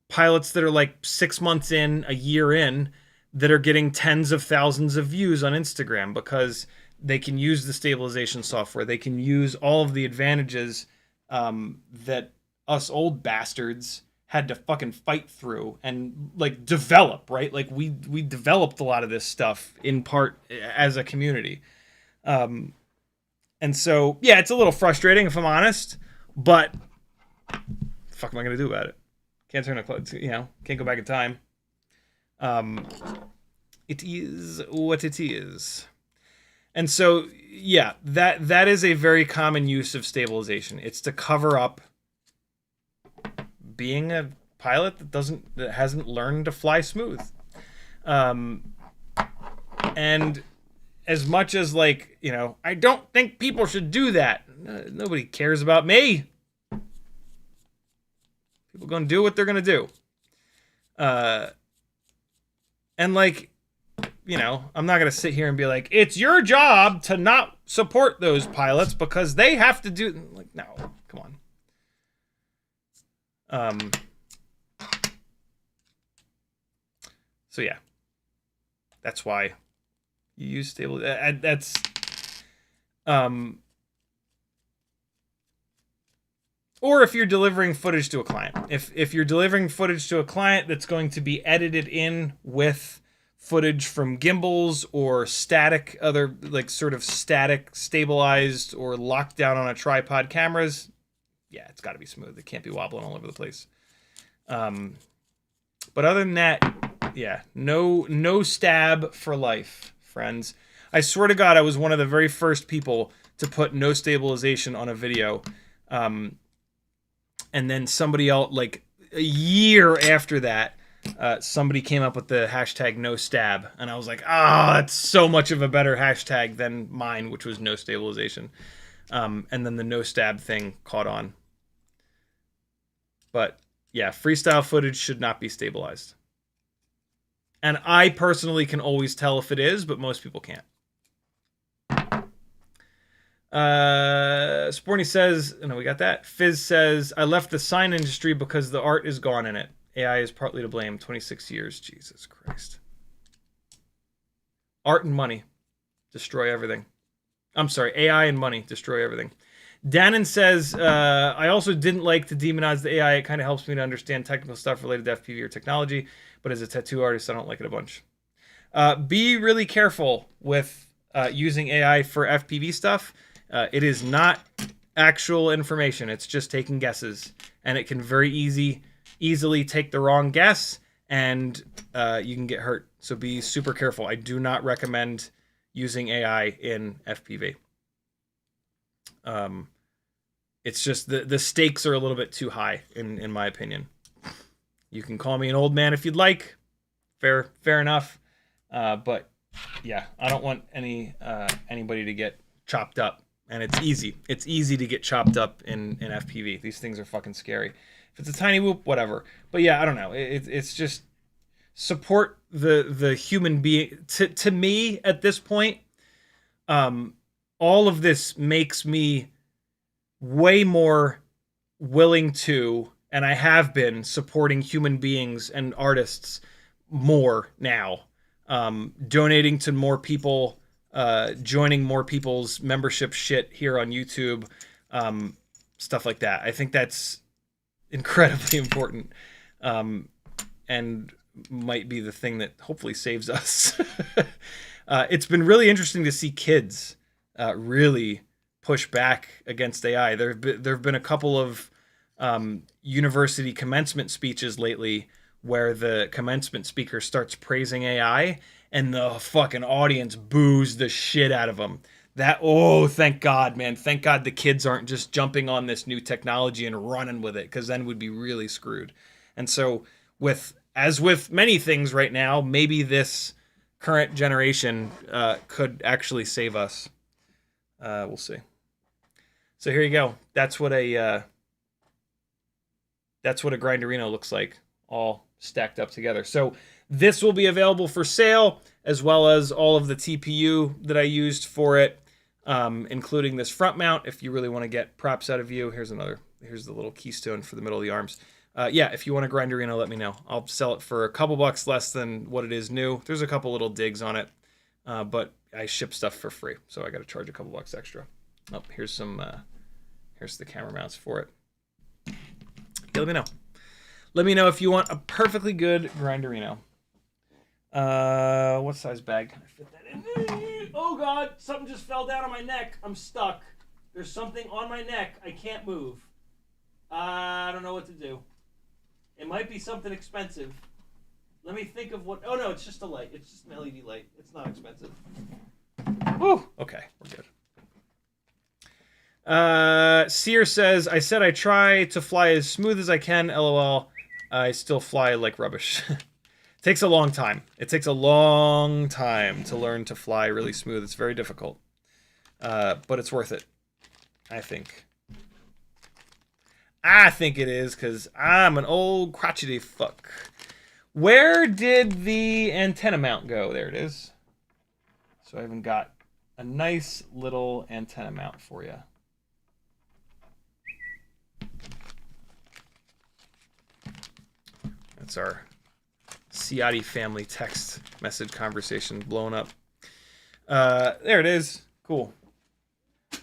pilots that are like 6 months in, a year in, that are getting tens of thousands of views on Instagram because they can use the stabilization software. They can use all of the advantages that us old bastards had to fucking fight through and like develop, right? Like we developed a lot of this stuff in part as a community. And so, yeah, it's a little frustrating if I'm honest, but the fuck am I going to do about it? Can't turn a clock, can't go back in time. It is what it is. And so, yeah, that is a very common use of stabilization. It's to cover up being a pilot that hasn't learned to fly smooth. And as much as like, I don't think people should do that. Nobody cares about me. People gonna do what they're gonna do. And like, I'm not going to sit here and be like, it's your job to not support those pilots because they have to do... Like, no, come on. So, yeah. That's why you use stable... That's... Or if you're delivering footage to a client. If you're delivering footage to a client that's going to be edited in with footage from gimbals or static, other like sort of static, stabilized, or locked down on a tripod cameras, yeah, it's got to be smooth. It can't be wobbling all over the place. But other than that, yeah, no stab for life, friends. I swear to God, I was one of the very first people to put no stabilization on a video. And then somebody else, like a year after that, somebody came up with the hashtag no stab. And I was like, that's so much of a better hashtag than mine, which was no stabilization. And then the no stab thing caught on. But yeah, freestyle footage should not be stabilized. And I personally can always tell if it is, but most people can't. Sporny says, no, we got that. Fizz says, I left the sign industry because the art is gone in it. AI is partly to blame. 26 years. Jesus Christ. Art and money destroy everything. I'm sorry, AI and money destroy everything. Dannon says, I also didn't like to demonize the AI. It kind of helps me to understand technical stuff related to FPV or technology, but as a tattoo artist, I don't like it a bunch. Be really careful with using AI for FPV stuff. It is not actual information. It's just taking guesses, and it can very easily take the wrong guess, and you can get hurt. So be super careful. I do not recommend using AI in FPV. It's just the stakes are a little bit too high, in my opinion. You can call me an old man if you'd like. Fair enough. But yeah, I don't want anybody to get chopped up. And it's easy. It's easy to get chopped up in FPV. These things are fucking scary. If it's a tiny whoop, whatever. But yeah, I don't know. It's just support the human being. To me, at this point, all of this makes me way more willing to, and I have been supporting human beings and artists more now. Donating to more people, joining more people's membership shit here on YouTube, stuff like that. I think that's incredibly important, and might be the thing that hopefully saves us. It's been really interesting to see kids really push back against AI. There have been a couple of university commencement speeches lately where the commencement speaker starts praising AI and the fucking audience boos the shit out of them. Thank God, man. Thank God the kids aren't just jumping on this new technology and running with it, because then we'd be really screwed. And so as with many things right now, maybe this current generation could actually save us. We'll see. So here you go. That's what a Grinderino looks like, all stacked up together. So this will be available for sale, as well as all of the TPU that I used for it, including this front mount. If you really want to get props out of you, here's the little keystone for the middle of the arms. Yeah, if you want a Grinderino, let me know. I'll sell it for a couple bucks less than what it is new. There's a couple little digs on it, but I ship stuff for free, so I got to charge a couple bucks extra. Oh, here's the camera mounts for it. Yeah, let me know. Let me know if you want a perfectly good Grinderino. What size bag can I fit that in? Oh God, something just fell down on my neck. I'm stuck. There's something on my neck. I can't move. I don't know what to do. It might be something expensive. Let me think of what... Oh no, it's just a light. It's just an LED light. It's not expensive. Woo! Okay, we're good. Sear says, I said I try to fly as smooth as I can, LOL. I still fly like rubbish. Takes a long time. It takes a long time to learn to fly really smooth. It's very difficult. But it's worth it, I think. I think it is, because I'm an old crotchety fuck. Where did the antenna mount go? There it is. So I haven't got a nice little antenna mount for you. That's our Ciotti family text message conversation blowing up. There it is. Cool.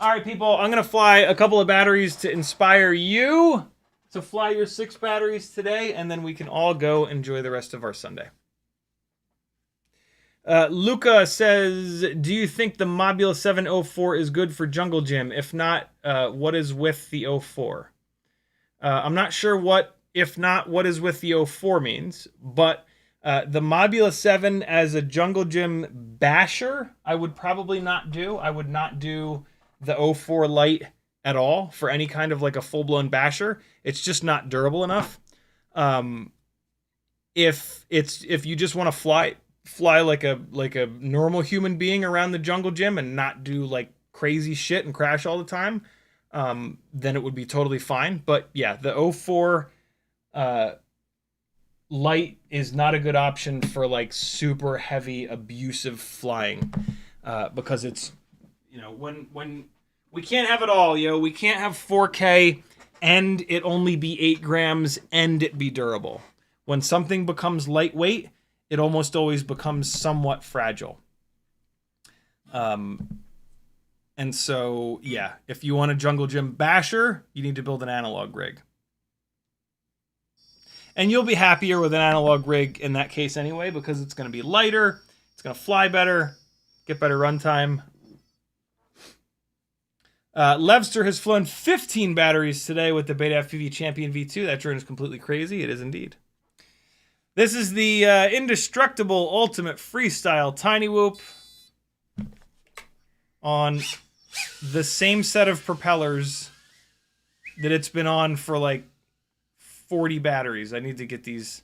All right, people. I'm going to fly a couple of batteries to inspire you to fly your 6 batteries today, and then we can all go enjoy the rest of our Sunday. Luca says, do you think the Mobula 704 is good for Jungle Gym? If not, what is with the 04? I'm not sure what is with the 04 means, but the Mobula 7 as a Jungle Gym basher, I would probably not do. I would not do the 04 Lite at all for any kind of like a full-blown basher. It's just not durable enough. If you just want to fly like a normal human being around the Jungle Gym and not do like crazy shit and crash all the time, then it would be totally fine. But yeah, the 04 Lite is not a good option for like super heavy abusive flying, because it's, when we can't have it all, we can't have 4K and it only be 8 grams and it be durable. When something becomes lightweight, it almost always becomes somewhat fragile. And so, yeah, if you want a Jungle Gym basher, you need to build an analog rig. And you'll be happier with an analog rig in that case anyway, because it's going to be lighter, it's going to fly better, get better runtime. Levster has flown 15 batteries today with the Beta FPV Champion V2. That drone is completely crazy. It is indeed. This is the indestructible ultimate freestyle Tiny Whoop on the same set of propellers that it's been on for like 40 batteries. I need to get these.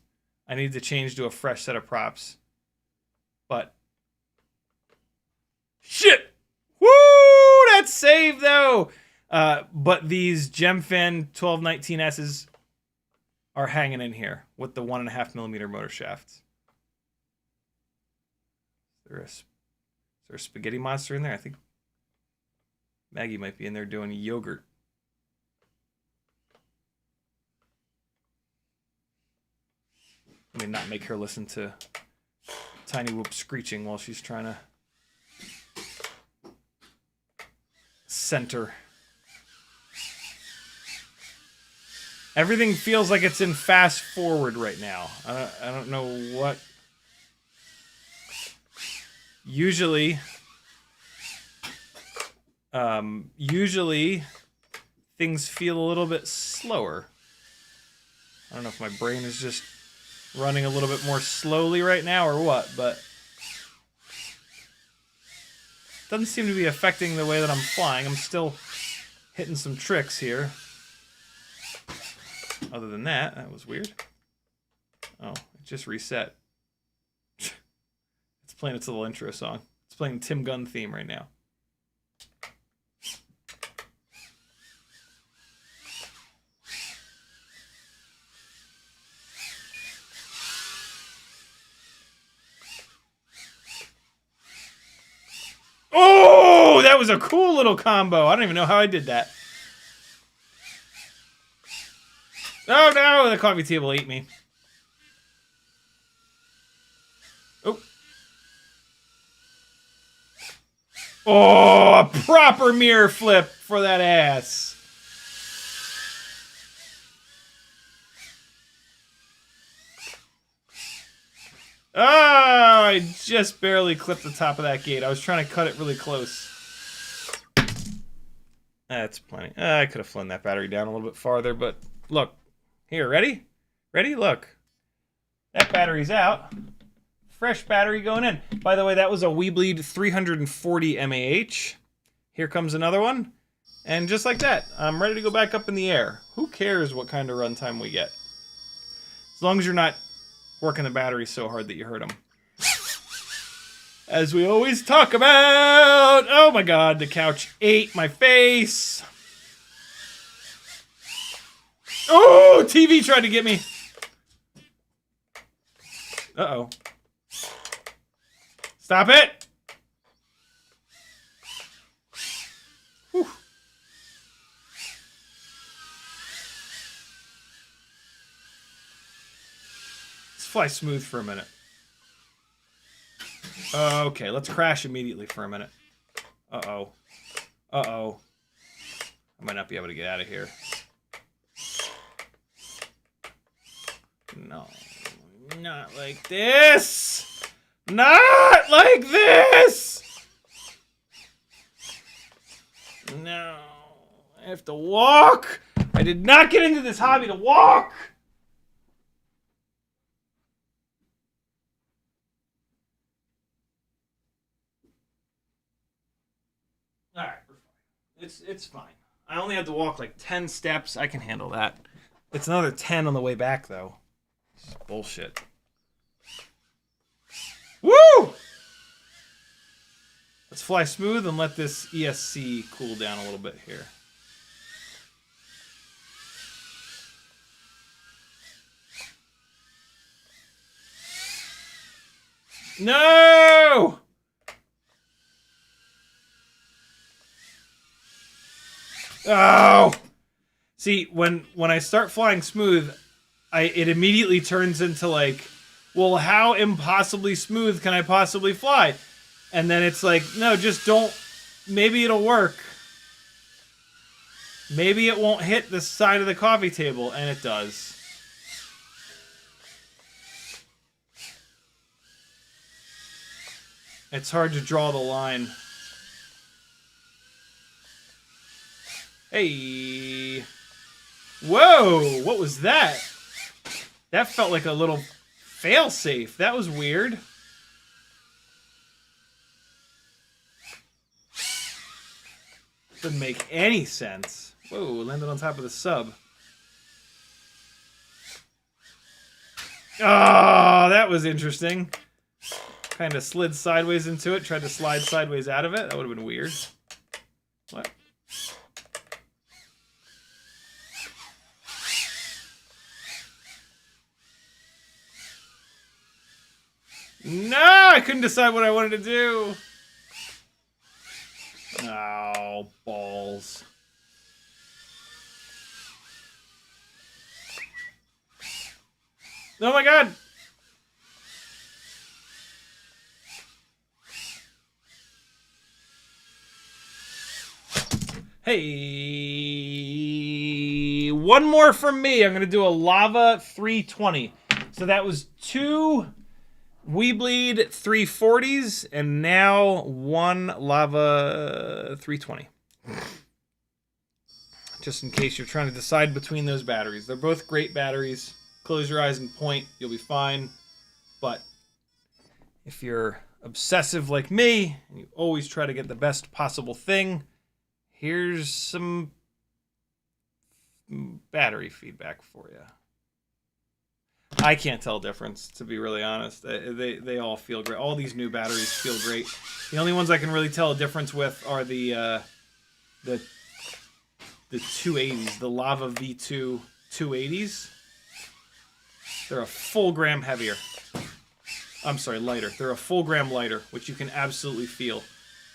I need to change to a fresh set of props. But shit! Woo! That's saved though. But these Gemfan 1219S's are hanging in here with the 1.5mm motor shafts. Is there a spaghetti monster in there? I think Maggie might be in there doing yogurt. Let me not make her listen to Tiny Whoop screeching while she's trying to center. Everything feels like it's in fast forward right now. I don't know what. Usually things feel a little bit slower. I don't know if my brain is just running a little bit more slowly right now or what, but it doesn't seem to be affecting the way that I'm flying. I'm still hitting some tricks here. Other than that, that was weird. Oh, it just reset. It's playing its little intro song. It's playing Tim Gunn theme right now. Oh, that was a cool little combo. I don't even know how I did that. Oh no, the coffee table ate me. Oh. Oh, a proper mirror flip for that ass. Oh, I just barely clipped the top of that gate. I was trying to cut it really close. That's plenty. I could have flown that battery down a little bit farther, but look. Here, ready? Ready? Look. That battery's out. Fresh battery going in. By the way, that was a Weebleed 340 mAh. Here comes another one. And just like that, I'm ready to go back up in the air. Who cares what kind of runtime we get? As long as you're not working the battery so hard that you hurt them. As we always talk about. Oh my god, the couch ate my face. Oh, TV tried to get me. Uh-oh. Stop it. Whew. Let's fly smooth for a minute. Okay, let's crash immediately for a minute. Uh-oh. Uh-oh. I might not be able to get out of here. No, not like this. Not like this. No, I have to walk. I did not get into this hobby to walk. All right, we're fine. It's fine. I only had to walk like 10 steps. I can handle that. It's another 10 on the way back, though. This is bullshit. Woo! Let's fly smooth and let this ESC cool down a little bit here. No! Oh! See, when I start flying smooth, it immediately turns into like, well, how impossibly smooth can I possibly fly? And then it's like, no, just don't. Maybe it'll work. Maybe it won't hit the side of the coffee table, and it does. It's hard to draw the line. Hey. Whoa, what was that? That felt like a little fail-safe. That was weird. Doesn't make any sense. Whoa, landed on top of the sub. Oh, that was interesting. Kind of slid sideways into it, tried to slide sideways out of it. That would have been weird. What? No, I couldn't decide what I wanted to do. Oh, balls. Oh my god! Hey, one more from me. I'm going to do a Lava 320. So that was 2 Weebleed 340s and now 1 Lava 320. Just in case you're trying to decide between those batteries. They're both great batteries. Close your eyes and point. You'll be fine. But if you're obsessive like me and you always try to get the best possible thing, here's some battery feedback for you. I can't tell difference, to be really honest. They all feel great. All these new batteries feel great. The only ones I can really tell a difference with are the 280s, the Lava V2 280s. They're a full gram heavier. I'm sorry, lighter. They're a full gram lighter, which you can absolutely feel.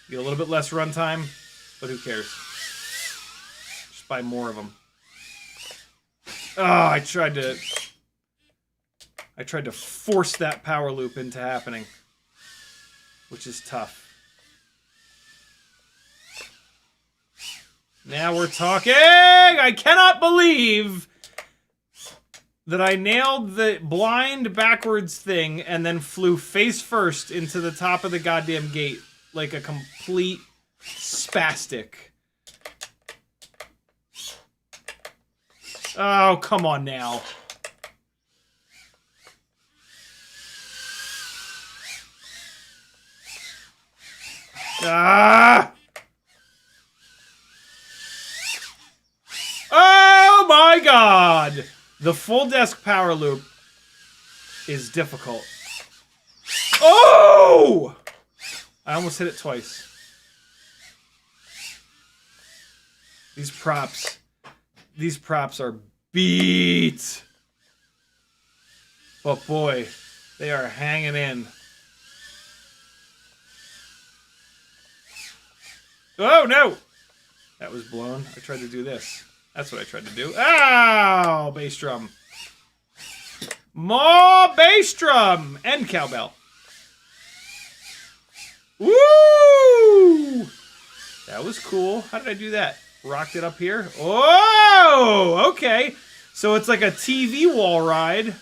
You get a little bit less runtime, but who cares? Just buy more of them. Oh, I tried to force that power loop into happening, which is tough. Now we're talking! I cannot believe that I nailed the blind backwards thing and then flew face first into the top of the goddamn gate like a complete spastic. Oh, come on now. Ah! Oh my god! The full desk power loop is difficult. Oh! I almost hit it twice. These props are beat. But boy, they are hanging in. Oh no! That was blown. I tried to do this. That's what I tried to do. Ow! Bass drum. More bass drum! And cowbell. Woo! That was cool. How did I do that? Rocked it up here. Oh! Okay. So it's like a TV wall ride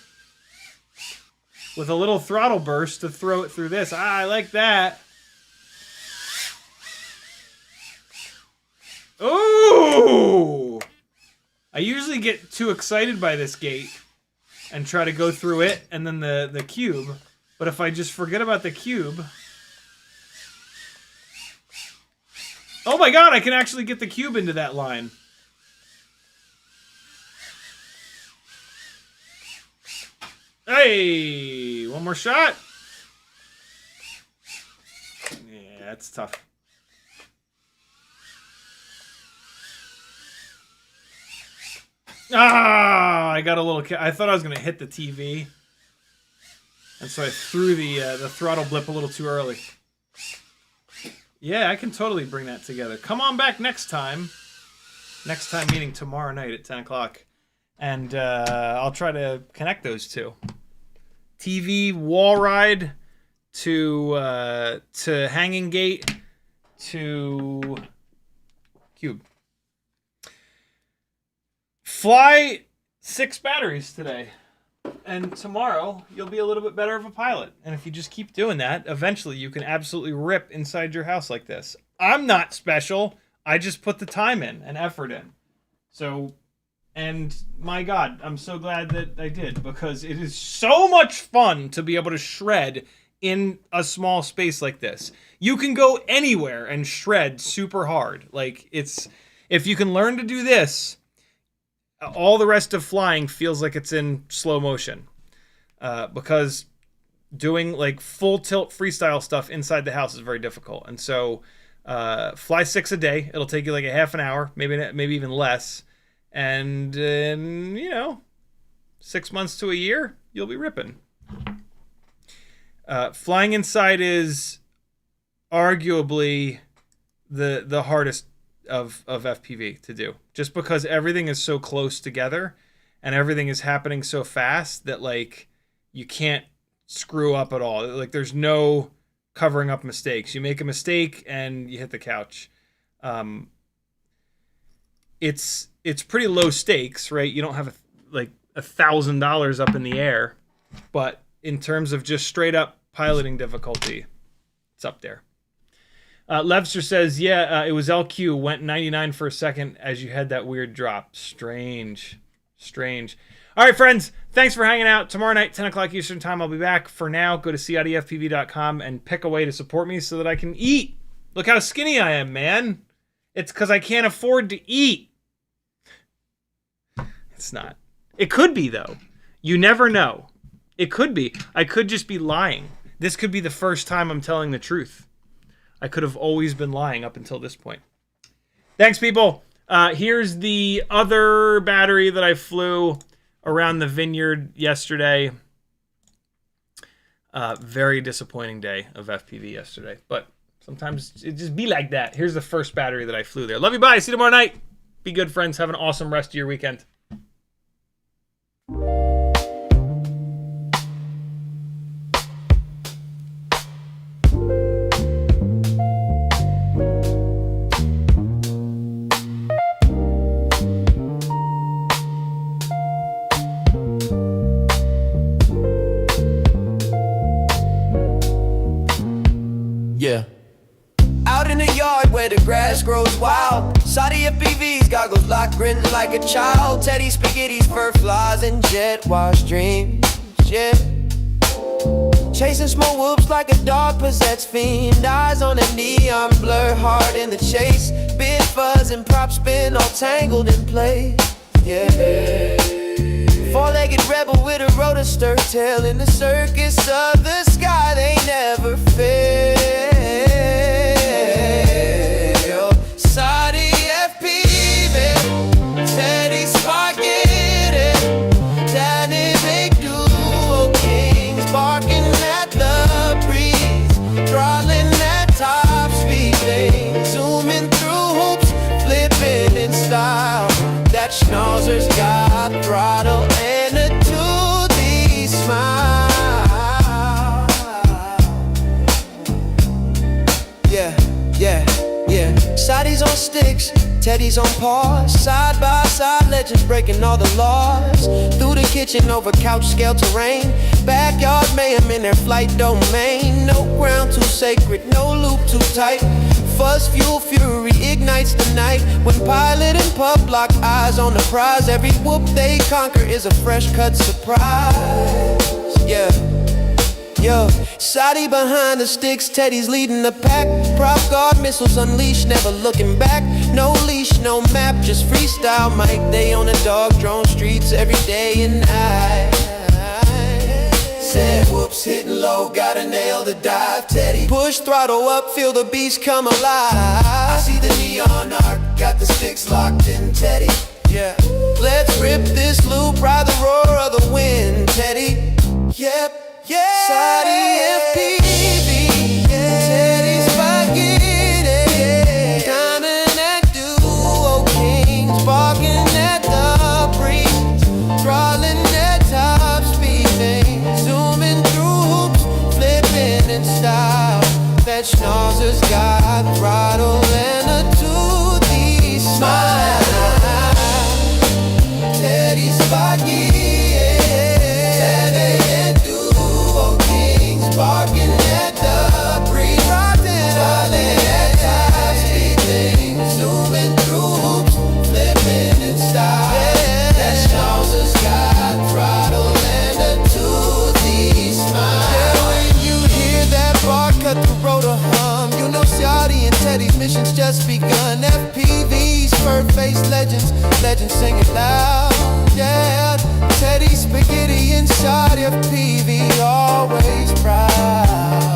with a little throttle burst to throw it through this. Ah, I like that. Ooh! I usually get too excited by this gate and try to go through it and then the cube. But if I just forget about the cube... Oh my god, I can actually get the cube into that line. Hey! One more shot. Yeah, that's tough. Ah! I got a little... I thought I was going to hit the TV. And so I threw the throttle blip a little too early. Yeah, I can totally bring that together. Come on back next time. Next time meaning tomorrow night at 10 o'clock. And I'll try to connect those two. TV wall ride to hanging gate to cube. Fly 6 batteries today. And tomorrow, you'll be a little bit better of a pilot. And if you just keep doing that, eventually you can absolutely rip inside your house like this. I'm not special. I just put the time in and effort in. So, and my God, I'm so glad that I did, because it is so much fun to be able to shred in a small space like this. You can go anywhere and shred super hard. Like, it's, if you can learn to do this, all the rest of flying feels like it's in slow motion, because doing like full tilt freestyle stuff inside the house is very difficult. And so fly 6 a day. It'll take you like a half an hour, maybe even less. And in, 6 months to a year, you'll be ripping. Flying inside is arguably the hardest of FPV to do, just because everything is so close together and everything is happening so fast that like you can't screw up at all. Like, there's no covering up mistakes. You make a mistake and you hit the couch. It's pretty low stakes, right? You don't have $1,000 up in the air, but in terms of just straight up piloting difficulty, it's up there. Levster says, it was LQ, went 99 for a second as you had that weird drop. Strange. All right, friends, thanks for hanging out. Tomorrow night, 10 o'clock Eastern time, I'll be back. For now, go to CiottiFPV.com and pick a way to support me so that I can eat. Look how skinny I am, man. It's because I can't afford to eat. It's not. It could be, though. You never know. It could be. I could just be lying. This could be the first time I'm telling the truth. I could have always been lying up until this point. Thanks, people. Here's the other battery that I flew around the vineyard yesterday. Very disappointing day of FPV yesterday, but sometimes it just be like that. Here's the first battery that I flew there. Love you, bye. See you tomorrow night. Be good, friends. Have an awesome rest of your weekend. Yeah. Out in the yard where the grass grows wild, CiottiFPV's goggles locked, grinning like a child. Teddy spaghetti's, fur flies, and jet wash dreams. Yeah. Chasing small whoops like a dog possessed fiend. Eyes on a neon blur, hard in the chase. Big fuzz and prop spin, all tangled in place. Yeah. Four-legged rebel with a rotor stir tail in the circus of the sky. They never fail. CiottiFPV, Teddy spaghetti, dynamic duo kings, barking at the breeze, throttling at top speed, they zooming through hoops, flipping in style. That schnauzer's got throttle and a toothy smile. Yeah. Sighties on sticks, Teddy's on paws. Side by side, legends breaking all the laws. Through the kitchen, over couch, scale terrain. Backyard mayhem in their flight domain. No ground too sacred, no loop too tight. Fuzz, fuel, fury ignites the night. When pilot and pup lock eyes on the prize, every whoop they conquer is a fresh cut surprise. Yeah. Yo, Saudi behind the sticks, Teddy's leading the pack. Prop guard missiles unleashed, never looking back. No leash, no map, just freestyle mic. They on the dog drone streets every day and night. Said whoops, hitting low, gotta nail the dive. Teddy push throttle up, feel the beast come alive. I see the neon arc, got the sticks locked in, Teddy. Yeah, let's rip this loop, ride the roar of the wind, Teddy. Yep. Yeah, CiottiFPV, Teddy spaghetti, diamond and duo kings, barking at the breeze, throttling at top speed, zooming through hoops, flipping and That schnauzer's got throttle and a toothy smile. Teddy Sparky, Teddy and Duo Kings barking at the breeze. Falling at times, speeding, zooming through hoops, flipping in style. That schnauzer's got throttle and a toothy smile. Yeah, when you hear that bar cut the rotor hum, you know Ciotti and Teddy's mission's just begun. FPV's fur-faced legends, legends singing loud. Yeah, Teddy Spaghetti and CiottiFPV always proud.